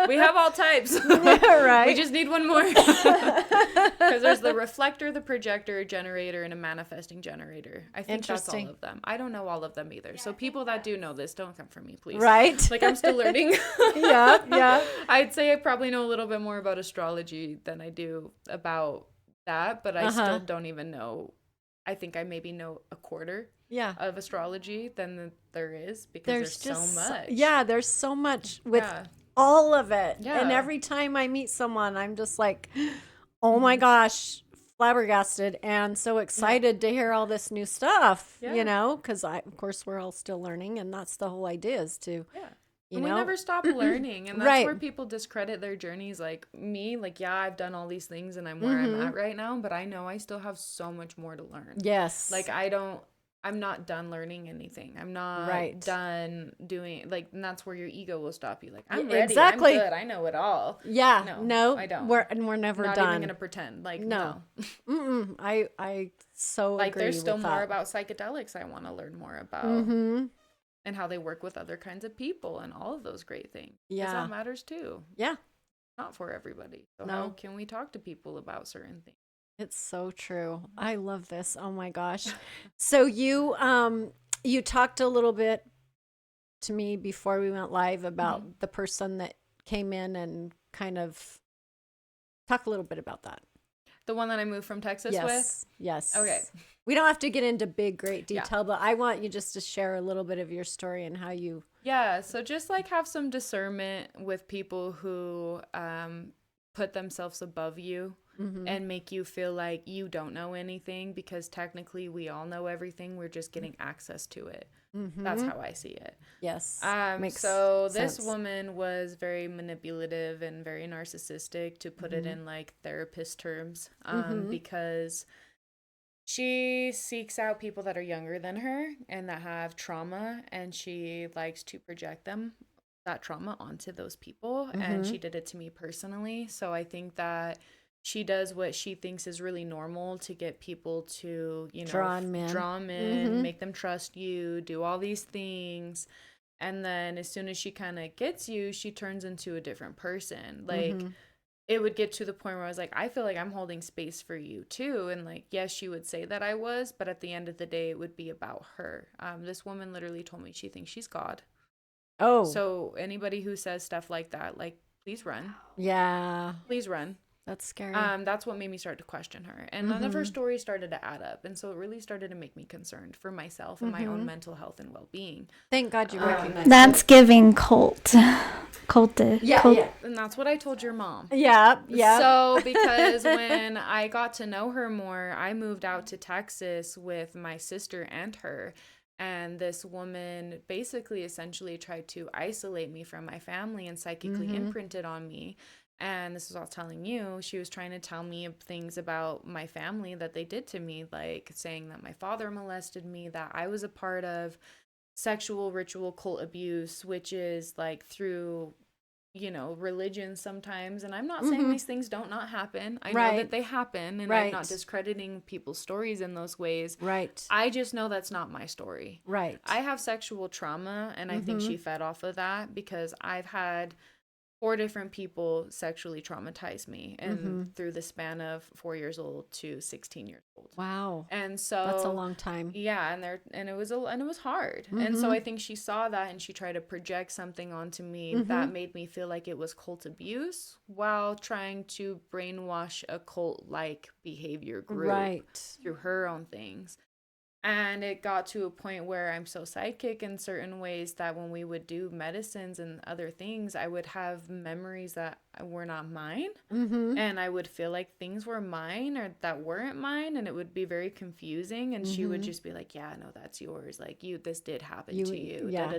We have all types. Right. We just need one more. Because there's the reflector, the projector, a generator, and a manifesting generator. I think that's all of them. I don't know all of them either. Yeah, so people that do know this, don't come for me, please. Right. Like, I'm still learning. Yeah. I'd say I probably know a little bit more about astrology than I do about that, but I still don't even know. I think I maybe know a quarter of astrology than there is, because there's just so much. There's so much with all of it. Yeah. And every time I meet someone, I'm just like, oh my gosh, flabbergasted and so excited to hear all this new stuff, you know, because of course we're all still learning, and that's the whole idea, is to you know, we never stop learning, and that's where people discredit their journeys. Like me, like, I've done all these things and I'm where I'm at right now, but I know I still have so much more to learn. Yes. Like, I'm not done learning anything. I'm not done doing, like, and that's where your ego will stop you. Like, I'm ready. Exactly. I'm good. I know it all. Yeah. No, I don't. We're never not done. Not even gonna pretend. Like, no. I so like, agree there's still with more that. about psychedelics I want to learn more about. And how they work with other kinds of people and all of those great things. Yeah. Because that matters too. Yeah. Not for everybody. So how can we talk to people about certain things? It's so true. I love this. Oh my gosh. So you talked a little bit to me before we went live about the person that came in, and kind of talk a little bit about that. The one that I moved from Texas with? Yes. Okay. We don't have to get into great detail, but I want you just to share a little bit of your story and how you... Yeah, so just like have some discernment with people who put themselves above you and make you feel like you don't know anything, because technically we all know everything. We're just getting access to it. That's how I see it. Yes. So this woman was very manipulative and very narcissistic, to put it in like therapist terms, because she seeks out people that are younger than her and that have trauma, and she likes to project that trauma onto those people. And she did it to me personally. So I think that she does what she thinks is really normal to get people to, you know, draw them in, make them trust you, do all these things. And then as soon as she kind of gets you, she turns into a different person. Like, it would get to the point where I was like, I feel like I'm holding space for you too. And like, yes, she would say that I was, but at the end of the day, it would be about her. This woman literally told me she thinks she's God. Oh. So anybody who says stuff like that, like, please run. Yeah. Please run. That's scary. That's what made me start to question her. And none of her stories started to add up. And so it really started to make me concerned for myself and my own mental health and well-being. Thank God you recognize that's it. Giving culted. Yeah. And that's what I told your mom. Yeah. So because when I got to know her more, I moved out to Texas with my sister and her. And this woman basically essentially tried to isolate me from my family and psychically imprinted on me. And this is what I was telling you. She was trying to tell me things about my family that they did to me, like saying that my father molested me, that I was a part of sexual ritual cult abuse, which is like through, you know, religion sometimes. And I'm not saying these things don't not happen. I know that they happen, and I'm not discrediting people's stories in those ways. Right. I just know that's not my story. Right. I have sexual trauma, and I think she fed off of that, because I've had 4 different people sexually traumatize me, and through the span of 4 years old to 16 years old. Wow. And so that's a long time. Yeah, and it was hard. And so I think she saw that, and she tried to project something onto me that made me feel like it was cult abuse, while trying to brainwash a cult like behavior group through her own things. And it got to a point where I'm so psychic in certain ways that when we would do medicines and other things, I would have memories that were not mine. And I would feel like things were mine or that weren't mine. And it would be very confusing. And she would just be like, yeah, no, that's yours. Like, this did happen to you. Yeah.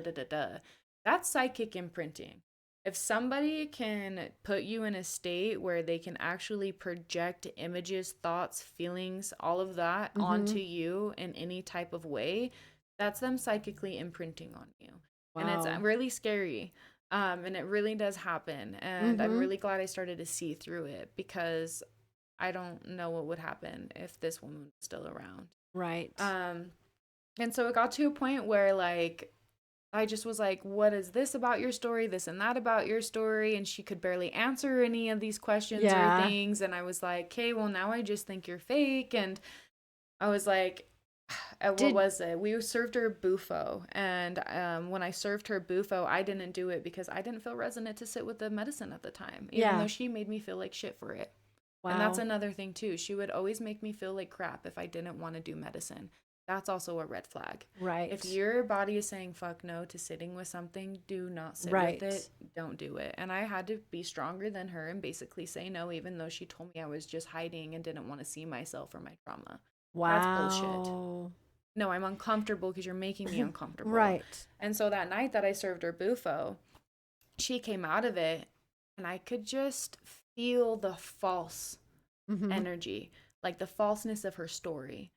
That's psychic imprinting. If somebody can put you in a state where they can actually project images, thoughts, feelings, all of that onto you in any type of way, that's them psychically imprinting on you. Wow. And it's really scary. And it really does happen. And I'm really glad I started to see through it, because I don't know what would happen if this woman was still around. Right. And so it got to a point where like I just was like, what is this about your story? This and that about your story? And she could barely answer any of these questions or things. And I was like, okay, well, now I just think you're fake. And I was like, what was it? We served her bufo. And when I served her bufo, I didn't do it because I didn't feel resonant to sit with the medicine at the time, even though she made me feel like shit for it. Wow. And that's another thing, too. She would always make me feel like crap if I didn't want to do medicine. That's also a red flag. Right. If your body is saying fuck no to sitting with something, do not sit with it. Don't do it. And I had to be stronger than her and basically say no, even though she told me I was just hiding and didn't want to see myself or my trauma. Wow. That's bullshit. No, I'm uncomfortable because you're making me uncomfortable. Right. And so that night that I served her bufo, she came out of it and I could just feel the false energy, like the falseness of her story.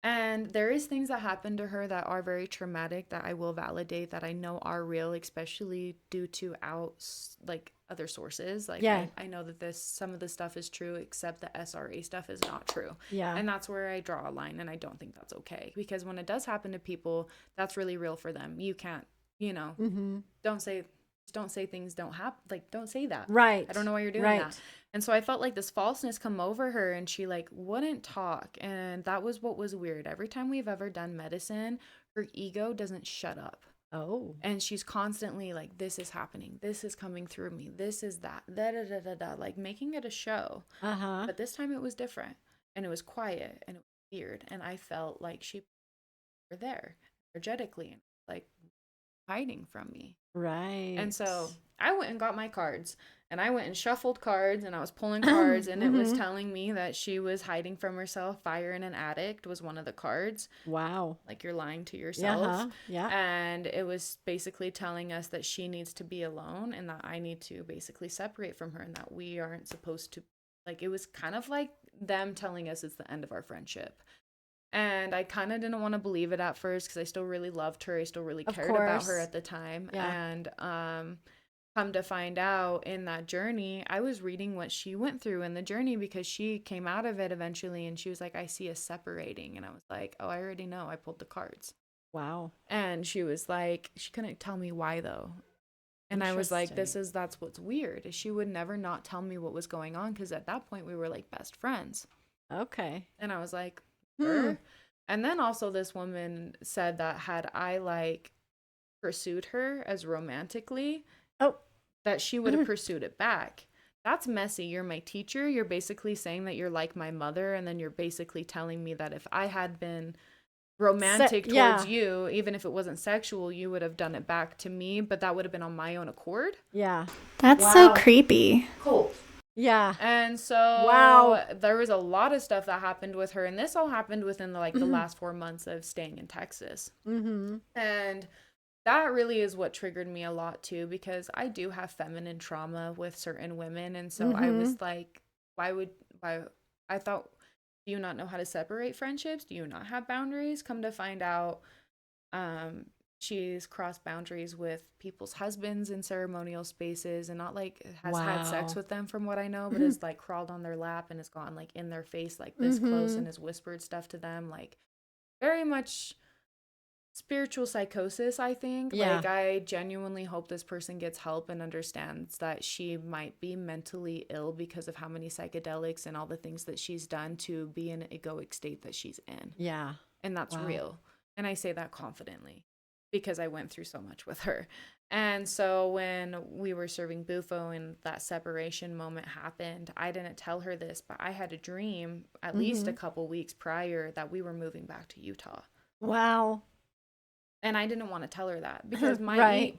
And there is things that happen to her that are very traumatic that I will validate, that I know are real, especially due to other sources. Like I know that some of the stuff is true, except the SRA stuff is not true. Yeah. And that's where I draw a line, and I don't think that's okay. Because when it does happen to people, that's really real for them. You can't, don't say things don't happen. Like, don't say that. Right. I don't know why you're doing that. And so I felt like this falseness come over her, and she like wouldn't talk. And that was what was weird. Every time we've ever done medicine, her ego doesn't shut up. Oh. And she's constantly like, this is happening. This is coming through me. This is that. Da da da da da. Like making it a show. Uh-huh. But this time it was different. And it was quiet. And it was weird. And I felt like she were there energetically and like hiding from me. Right. And so I went and got my cards, and I went and shuffled cards, and I was pulling cards, and it was telling me that she was hiding from herself. Fire in an addict was one of the cards. Wow. Like you're lying to yourself. Yeah. And it was basically telling us that she needs to be alone and that I need to basically separate from her and that we aren't supposed to, like, it was kind of like them telling us it's the end of our friendship. And I kind of didn't want to believe it at first because I still really loved her. I still really cared about her at the time. Yeah. And come to find out in that journey, I was reading what she went through in the journey because she came out of it eventually and she was like, I see us separating. And I was like, oh, I already know. I pulled the cards. Wow. And she was like, she couldn't tell me why though. And I was like, that's what's weird. Is she would never not tell me what was going on because at that point we were like best friends. Okay. And I was like, sure. And then also this woman said that had I like pursued her as romantically, that she would have pursued it back. That's messy. You're my teacher. You're basically saying that you're like my mother, and then you're basically telling me that if I had been romantic towards you, even if it wasn't sexual, you would have done it back to me, but that would have been on my own accord. Yeah. That's so creepy. Cool. Yeah. And so there was a lot of stuff that happened with her, and this all happened within the last 4 months of staying in Texas. And that really is what triggered me a lot too, because I do have feminine trauma with certain women. And so I was like, why I thought, do you not know how to separate friendships? Do you not have boundaries? Come to find out, she's crossed boundaries with people's husbands in ceremonial spaces and not like has had sex with them from what I know, but has like crawled on their lap and has gone like in their face like this close and has whispered stuff to them, like very much spiritual psychosis, I think. Like I genuinely hope this person gets help and understands that she might be mentally ill because of how many psychedelics and all the things that she's done to be in an egoic state that she's in. Yeah. And that's real. And I say that confidently, because I went through so much with her. And so when we were serving bufo and that separation moment happened, I didn't tell her this, but I had a dream at least a couple weeks prior that we were moving back to Utah. Wow. And I didn't want to tell her that because my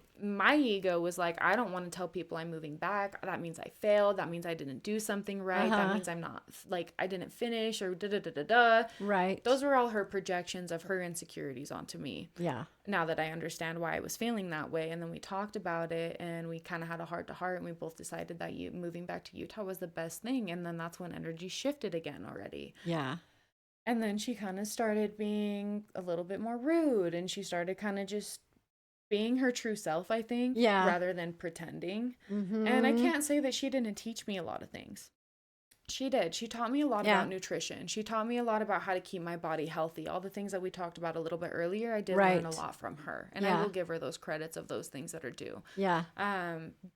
ego was like, I don't want to tell people I'm moving back. That means I failed. That means I didn't do something right. That means I'm not, like, I didn't finish or da-da-da-da-da. Right. Those were all her projections of her insecurities onto me. Yeah. Now that I understand why I was feeling that way. And then we talked about it and we kind of had a heart-to-heart and we both decided that moving back to Utah was the best thing. And then that's when energy shifted again already. Yeah. And then she kind of started being a little bit more rude, and she started kind of just being her true self, I think, rather than pretending. And I can't say that she didn't teach me a lot of things. She did. She taught me a lot about nutrition. She taught me a lot about how to keep my body healthy. All the things that we talked about a little bit earlier, I did learn a lot from her. And I will give her those credits of those things that are due. Yeah.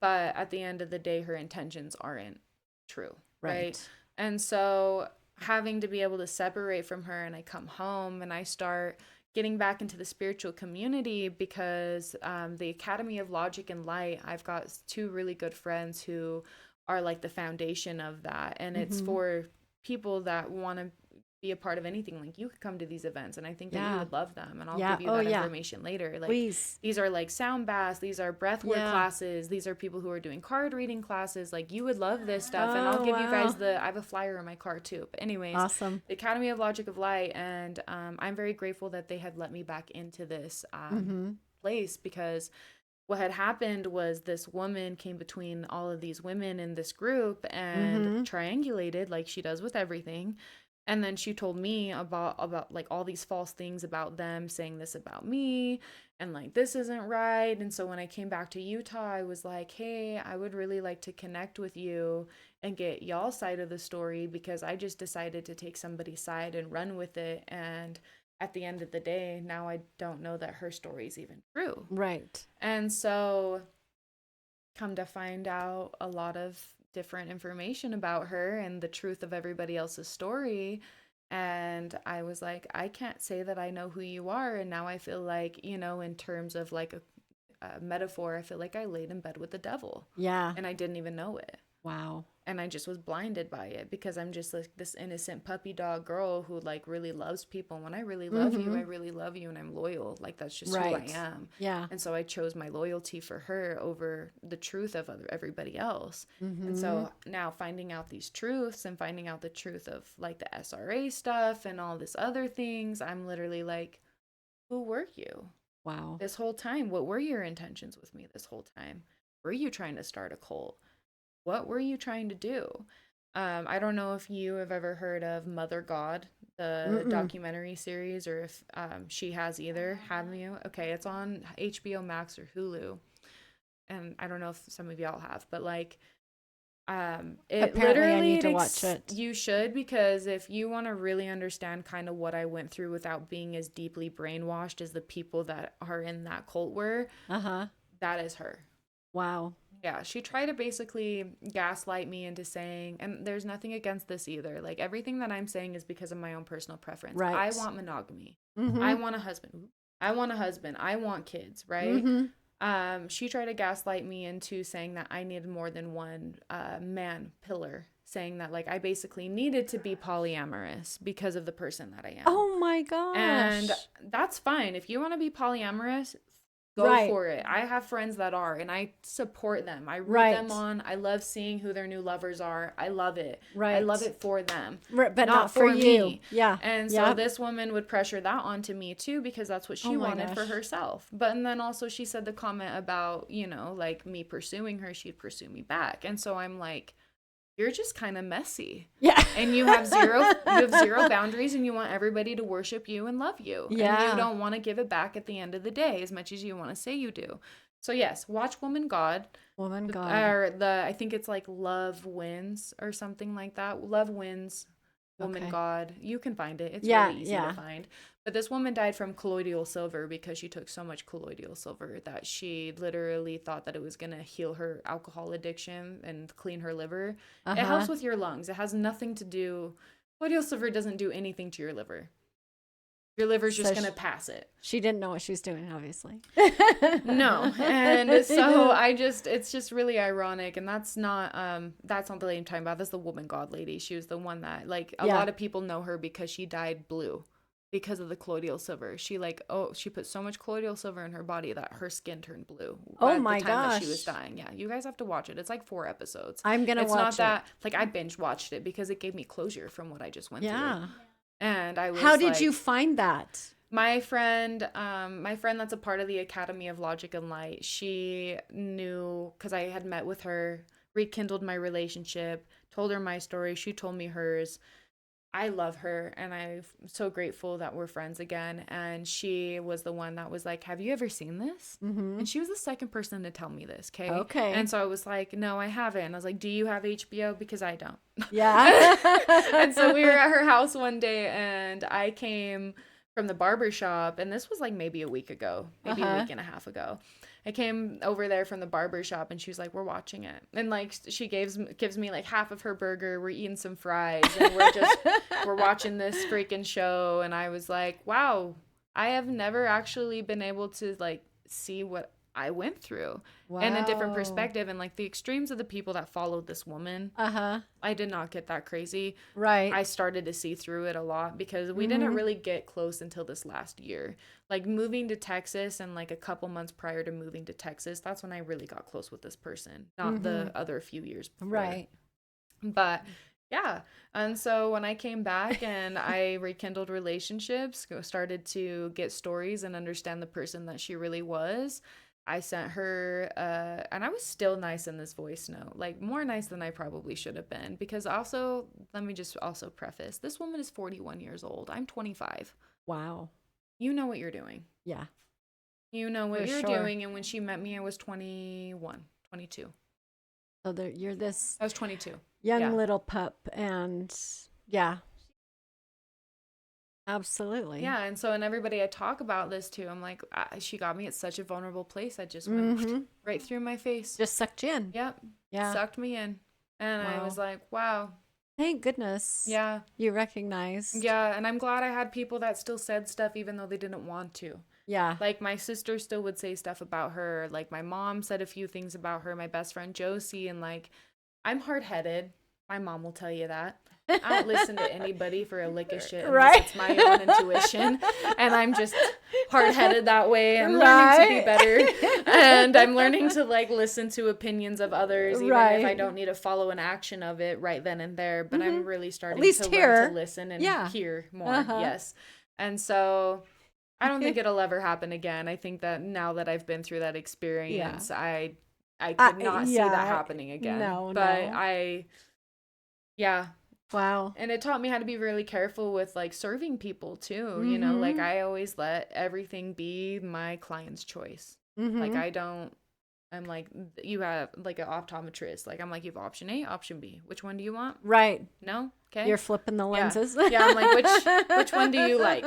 But at the end of the day, her intentions aren't true. Right. And so having to be able to separate from her, and I come home and I start getting back into the spiritual community because the Academy of Logic and Light, I've got 2 really good friends who are like the foundation of that, and it's for people that want to be a part of anything. Like, you could come to these events, and I think that you would love them, and I'll give you that information later. Like, please. These are like sound baths, these are breathwork classes, these are people who are doing card reading classes. Like, you would love this stuff. And I'll give you guys I have a flyer in my car too. But anyways, awesome. The Academy of Logic of Light, and I'm very grateful that they had let me back into this place, because what had happened was this woman came between all of these women in this group and triangulated, like she does with everything. And then she told me about like all these false things about them, saying this about me, and like, this isn't right. And so when I came back to Utah, I was like, hey, I would really like to connect with you and get y'all's side of the story, because I just decided to take somebody's side and run with it. And at the end of the day, now I don't know that her story is even true. Right. And so come to find out a lot of different information about her and the truth of everybody else's story. And I was like, I can't say that I know who you are. And now I feel like, you know, in terms of like a metaphor, I feel like I laid in bed with the devil. Yeah. And I didn't even know it. Wow. And I just was blinded by it, because I'm just like this innocent puppy dog girl who like really loves people. And when I really love you, I really love you, and I'm loyal. Like, that's just who I am. Yeah. And so I chose my loyalty for her over the truth of everybody else. And so now finding out these truths and finding out the truth of like the SRA stuff and all this other things, I'm literally like, who were you? Wow. This whole time? What were your intentions with me this whole time? Were you trying to start a cult? What were you trying to do? I don't know if you have ever heard of Mother God, the documentary series, or if she has either. Have you? Okay, it's on HBO Max or Hulu. And I don't know if some of y'all have, but like, it apparently literally, I need to watch it. You should, because if you want to really understand kind of what I went through without being as deeply brainwashed as the people that are in that cult were, that is her. Wow. Yeah, she tried to basically gaslight me into saying, and there's nothing against this either, like, everything that I'm saying is because of my own personal preference. Right. I want monogamy. I want a husband. I want kids, right? She tried to gaslight me into saying that I needed more than one man pillar, saying that like I basically needed to be polyamorous because of the person that I am. Oh my gosh. And that's fine. If you want to be polyamorous, go for it. I have friends that are, and I support them. I root them on. I love seeing who their new lovers are. I love it. I love it for them. But not for you. Me. Yeah. And so this woman would pressure that onto me too, because that's what she wanted for herself. But and then also she said the comment about, you know, like me pursuing her, she'd pursue me back. And so I'm like, you're just kind of messy. Yeah. And you have zero boundaries, and you want everybody to worship you and love you. Yeah. And you don't want to give it back at the end of the day as much as you want to say you do. So yes, watch Woman God. Woman God. Or I think it's like Love Wins or something like that. Love Wins, Woman God. You can find it. It's really easy to find. But this woman died from colloidal silver because she took so much colloidal silver that she literally thought that it was going to heal her alcohol addiction and clean her liver. It helps with your lungs. It has nothing to do... Colloidal silver doesn't do anything to your liver. Your liver's just going to pass it. She didn't know what she was doing, obviously. No. And so it's just really ironic. And that's not the lady I'm talking about. That's the Woman God lady. She was the one that, like, a lot of people know her because she dyed blue. Because of the colloidal silver. She put so much colloidal silver in her body that her skin turned blue. Oh my gosh. That she was dying. Yeah, you guys have to watch it. It's like 4 episodes. I'm going to watch it. It's not that, like, I binge watched it because it gave me closure from what I just went through. And I was How did you find that? My friend that's a part of the Academy of Logic and Light, she knew, because I had met with her, rekindled my relationship, told her my story, she told me hers. I love her, and I'm so grateful that we're friends again. And she was the one that was like, have you ever seen this? And she was the second person to tell me this. Okay. And so I was like, no, I haven't. And I was like, do you have HBO? Because I don't. Yeah. And so we were at her house one day, and I came from the barber shop, and this was like maybe a week ago, maybe a week and a half ago. I came over there from the barber shop, and she was like, we're watching it. And like, she gives me like half of her burger. We're eating some fries, and we're watching this freaking show. And I was like, wow, I have never actually been able to like see what I went through in a different perspective, and like the extremes of the people that followed this woman. I did not get that crazy. Right. I started to see through it a lot because we didn't really get close until this last year. Like moving to Texas, and like a couple months prior to moving to Texas, that's when I really got close with this person, not the other few years before. Right. But yeah. And so when I came back and I rekindled relationships, started to get stories and understand the person that she really was, I sent her, and I was still nice in this voice note, like more nice than I probably should have been, because also, let me just also preface, this woman is 41 years old. I'm 25. Wow. You know what you're doing. Yeah. You know what you're doing. And when she met me, I was 21, 22. So you're this I was 22. young little pup, and yeah. Absolutely. Yeah, and so, and everybody I talk about this to, I'm like, she got me at such a vulnerable place. I just went right through my face. Just sucked you in. Yep. Yeah. Sucked me in. And I was like, wow. Thank goodness. Yeah. You recognized. Yeah, and I'm glad I had people that still said stuff even though they didn't want to. Yeah. Like my sister still would say stuff about her. Like my mom said a few things about her, my best friend Josie, and like, I'm hard-headed. My mom will tell you that. I don't listen to anybody for a lick of shit unless it's my own intuition, and I'm just hard-headed that way. I'm learning to be better, and I'm learning to like listen to opinions of others, even if I don't need to follow an action of it right then and there. But I'm really starting to learn to listen and hear more. Yes, and so I don't think it'll ever happen again. I think that now that I've been through that experience, I could not see that happening again. Yeah. Wow. And it taught me how to be really careful with like serving people too. You know, like I always let everything be my client's choice. Like I'm like, you have like an optometrist. Like I'm like, you have option A, option B. Which one do you want? Right. No? Okay. You're flipping the lenses. Yeah, I'm like, which one do you like?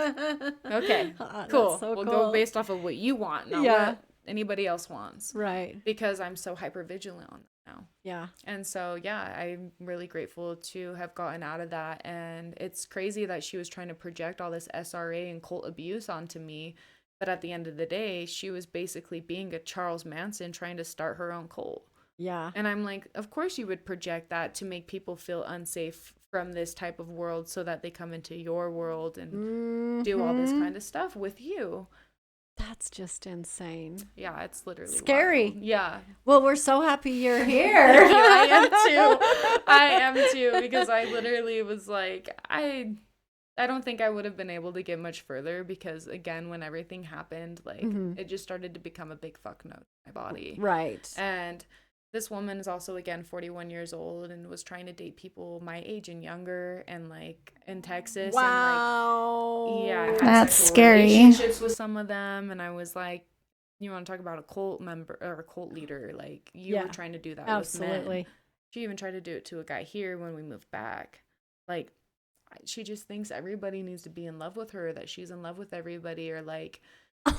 Okay. Cool. So we'll cool. go based off of what you want, not what anybody else wants. Right. Because I'm so hyper vigilant on that now. Yeah. And so, yeah, I'm really grateful to have gotten out of that. And it's crazy that she was trying to project all this SRA and cult abuse onto me. But at the end of the day, she was basically being a Charles Manson trying to start her own cult. Yeah. And I'm like, of course you would project that to make people feel unsafe from this type of world so that they come into your world and do all this kind of stuff with you. That's just insane. Yeah, it's literally scary. Wild. Yeah. Well, we're so happy you're here. I am too, because I literally was like, I don't think I would have been able to get much further because, again, when everything happened, like, it just started to become a big fuck note in my body. Right. And this woman is also, again, 41 years old and was trying to date people my age and younger and, like, in Texas. Wow. And, like, yeah. That's scary. Relationships with some of them. And I was like, you want to talk about a cult member or a cult leader? Like, you were trying to do that with men. She even tried to do it to a guy here when we moved back. Like, she just thinks everybody needs to be in love with her, that she's in love with everybody, or like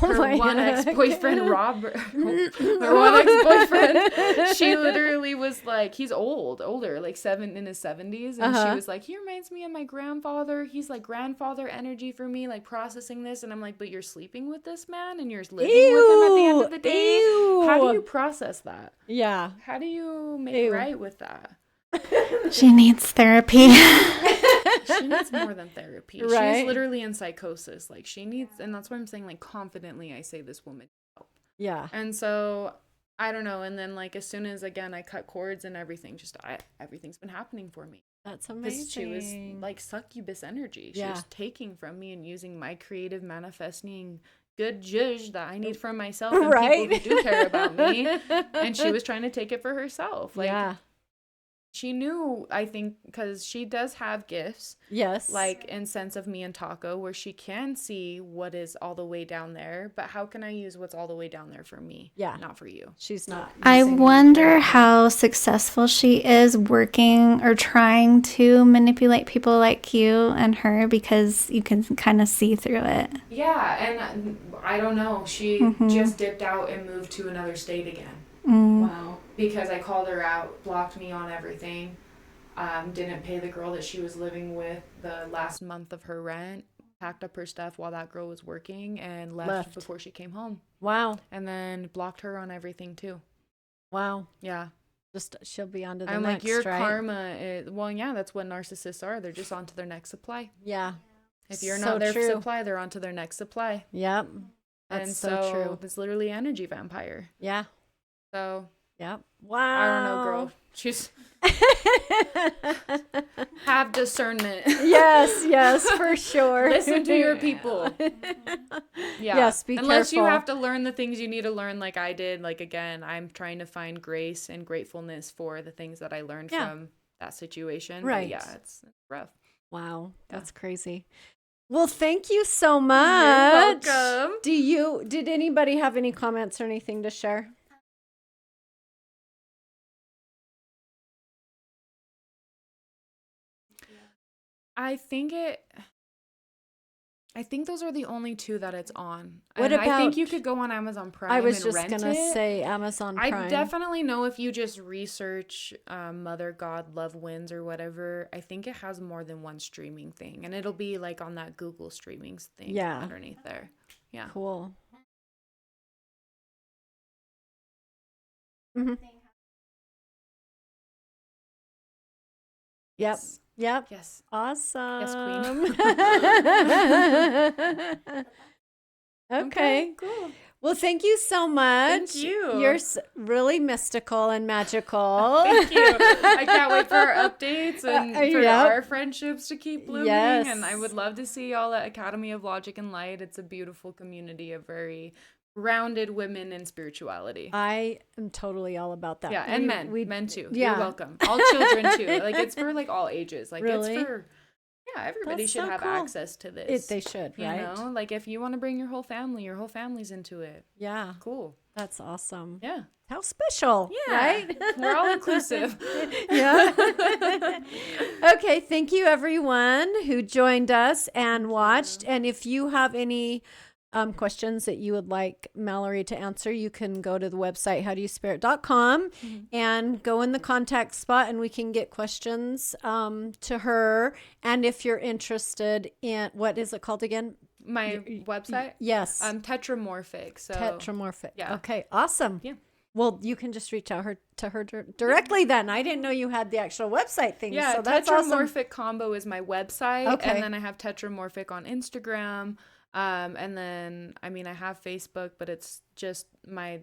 her one ex-boyfriend, Robert, her one ex-boyfriend, she literally was like, he's older, like in his 70s, and she was like, he reminds me of my grandfather. He's like grandfather energy for me, like processing this. And I'm like, but you're sleeping with this man and you're living with him at the end of the day. How do you process that? Yeah. How do you make right with that? She needs therapy. She needs more than therapy. Right? She's literally in psychosis. Like, she needs, and that's why I'm saying, like, confidently I say this woman help. Yeah. And so, I don't know. And then, like, as soon as, again, I cut cords and everything, everything's been happening for me. That's amazing. Because she was, like, succubus energy. She was taking from me and using my creative manifesting good zhuzh that I need from myself and people who do care about me. And she was trying to take it for herself. Like, she knew, I think, because she does have gifts. Yes. Like in sense of me and Taco, where she can see what is all the way down there. But how can I use what's all the way down there for me? Yeah. Not for you. She's not. I wonder how successful she is working or trying to manipulate people like you and her, because you can kind of see through it. Yeah, and I don't know. She just dipped out and moved to another state again. Wow. Because I called her out, blocked me on everything, didn't pay the girl that she was living with the last Month of her rent, packed up her stuff while that girl was working, and left before she came home. Wow. And then blocked her on everything too. Wow. Yeah. Just she'll be on to the I'm next, like, your right? karma is, well, yeah, that's what narcissists are. They're just on to their next supply. Yeah. If you're So not their true. supply, they're on to their next supply. Yep. That's And so true. it's literally energy vampire. Yeah. So Yep. Wow. I don't know, girl. She's have discernment. Yes, for sure. Listen to your people. Yeah. Yes, be Unless you careful. have to learn the things you need to learn, like I did. Like, again, I'm trying to find grace and gratefulness for the things that I learned from that situation. Right. But yeah, it's rough. Wow. That's crazy. Well, thank you so much. You're welcome. Did anybody have any comments or anything to share? I think those are the only two that it's on. What and I think about- you could go on Amazon Prime I was and just rent gonna it. say Amazon Prime. I definitely know if you just research Mother God Love Wins or whatever, I think it has more than one streaming thing. And it'll be like on that Google streaming thing underneath there. Yeah. Cool. Mm-hmm. Yep. Yep. Yes. Awesome. Queen. Okay. Cool. Well, thank you so much. Thank you. You're really mystical and magical. Thank you. I can't wait for our updates and for our friendships to keep blooming. Yes. And I would love to see y'all at Academy of Logic and Light. It's a beautiful community of very grounded women in spirituality. I am totally all about that. Yeah, and men too. Yeah. You're welcome. All children too. Like, it's for like all ages. Like, Really? it's for everybody That's should so have cool. access to this. They should, right? You know, like if you want to bring your whole family's into it. Yeah. Cool. That's awesome. Yeah. How special, Yeah. right? We're all inclusive. Yeah. Okay, thank you everyone who joined us and watched. And if you have any questions that you would like Malori to answer, you can go to the website howdoyouspirit.com and go in the contact spot and we can get questions to her. And if you're interested in, what is it called again? My website? Yes. Tetramorphic. So Tetramorphic. Yeah. Okay, awesome. Yeah. Well, you can just reach out to her directly then. I didn't know you had the actual website thing. Yeah, so that's Tetramorphic awesome. Combo is my website. Okay. And then I have Tetramorphic on Instagram. And then, I mean, I have Facebook, but it's just my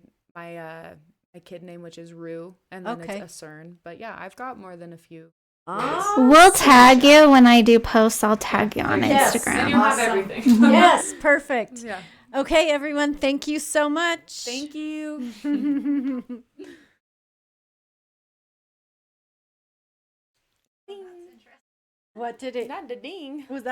kid name, which is Rue, and then it's a CERN. But yeah, I've got more than a few. Awesome. We'll tag you when I do posts. I'll tag you on Instagram. Then you'll have everything. Yes, perfect. Yeah. Okay, everyone, thank you so much. Thank you. What did it? Not the ding. Was that?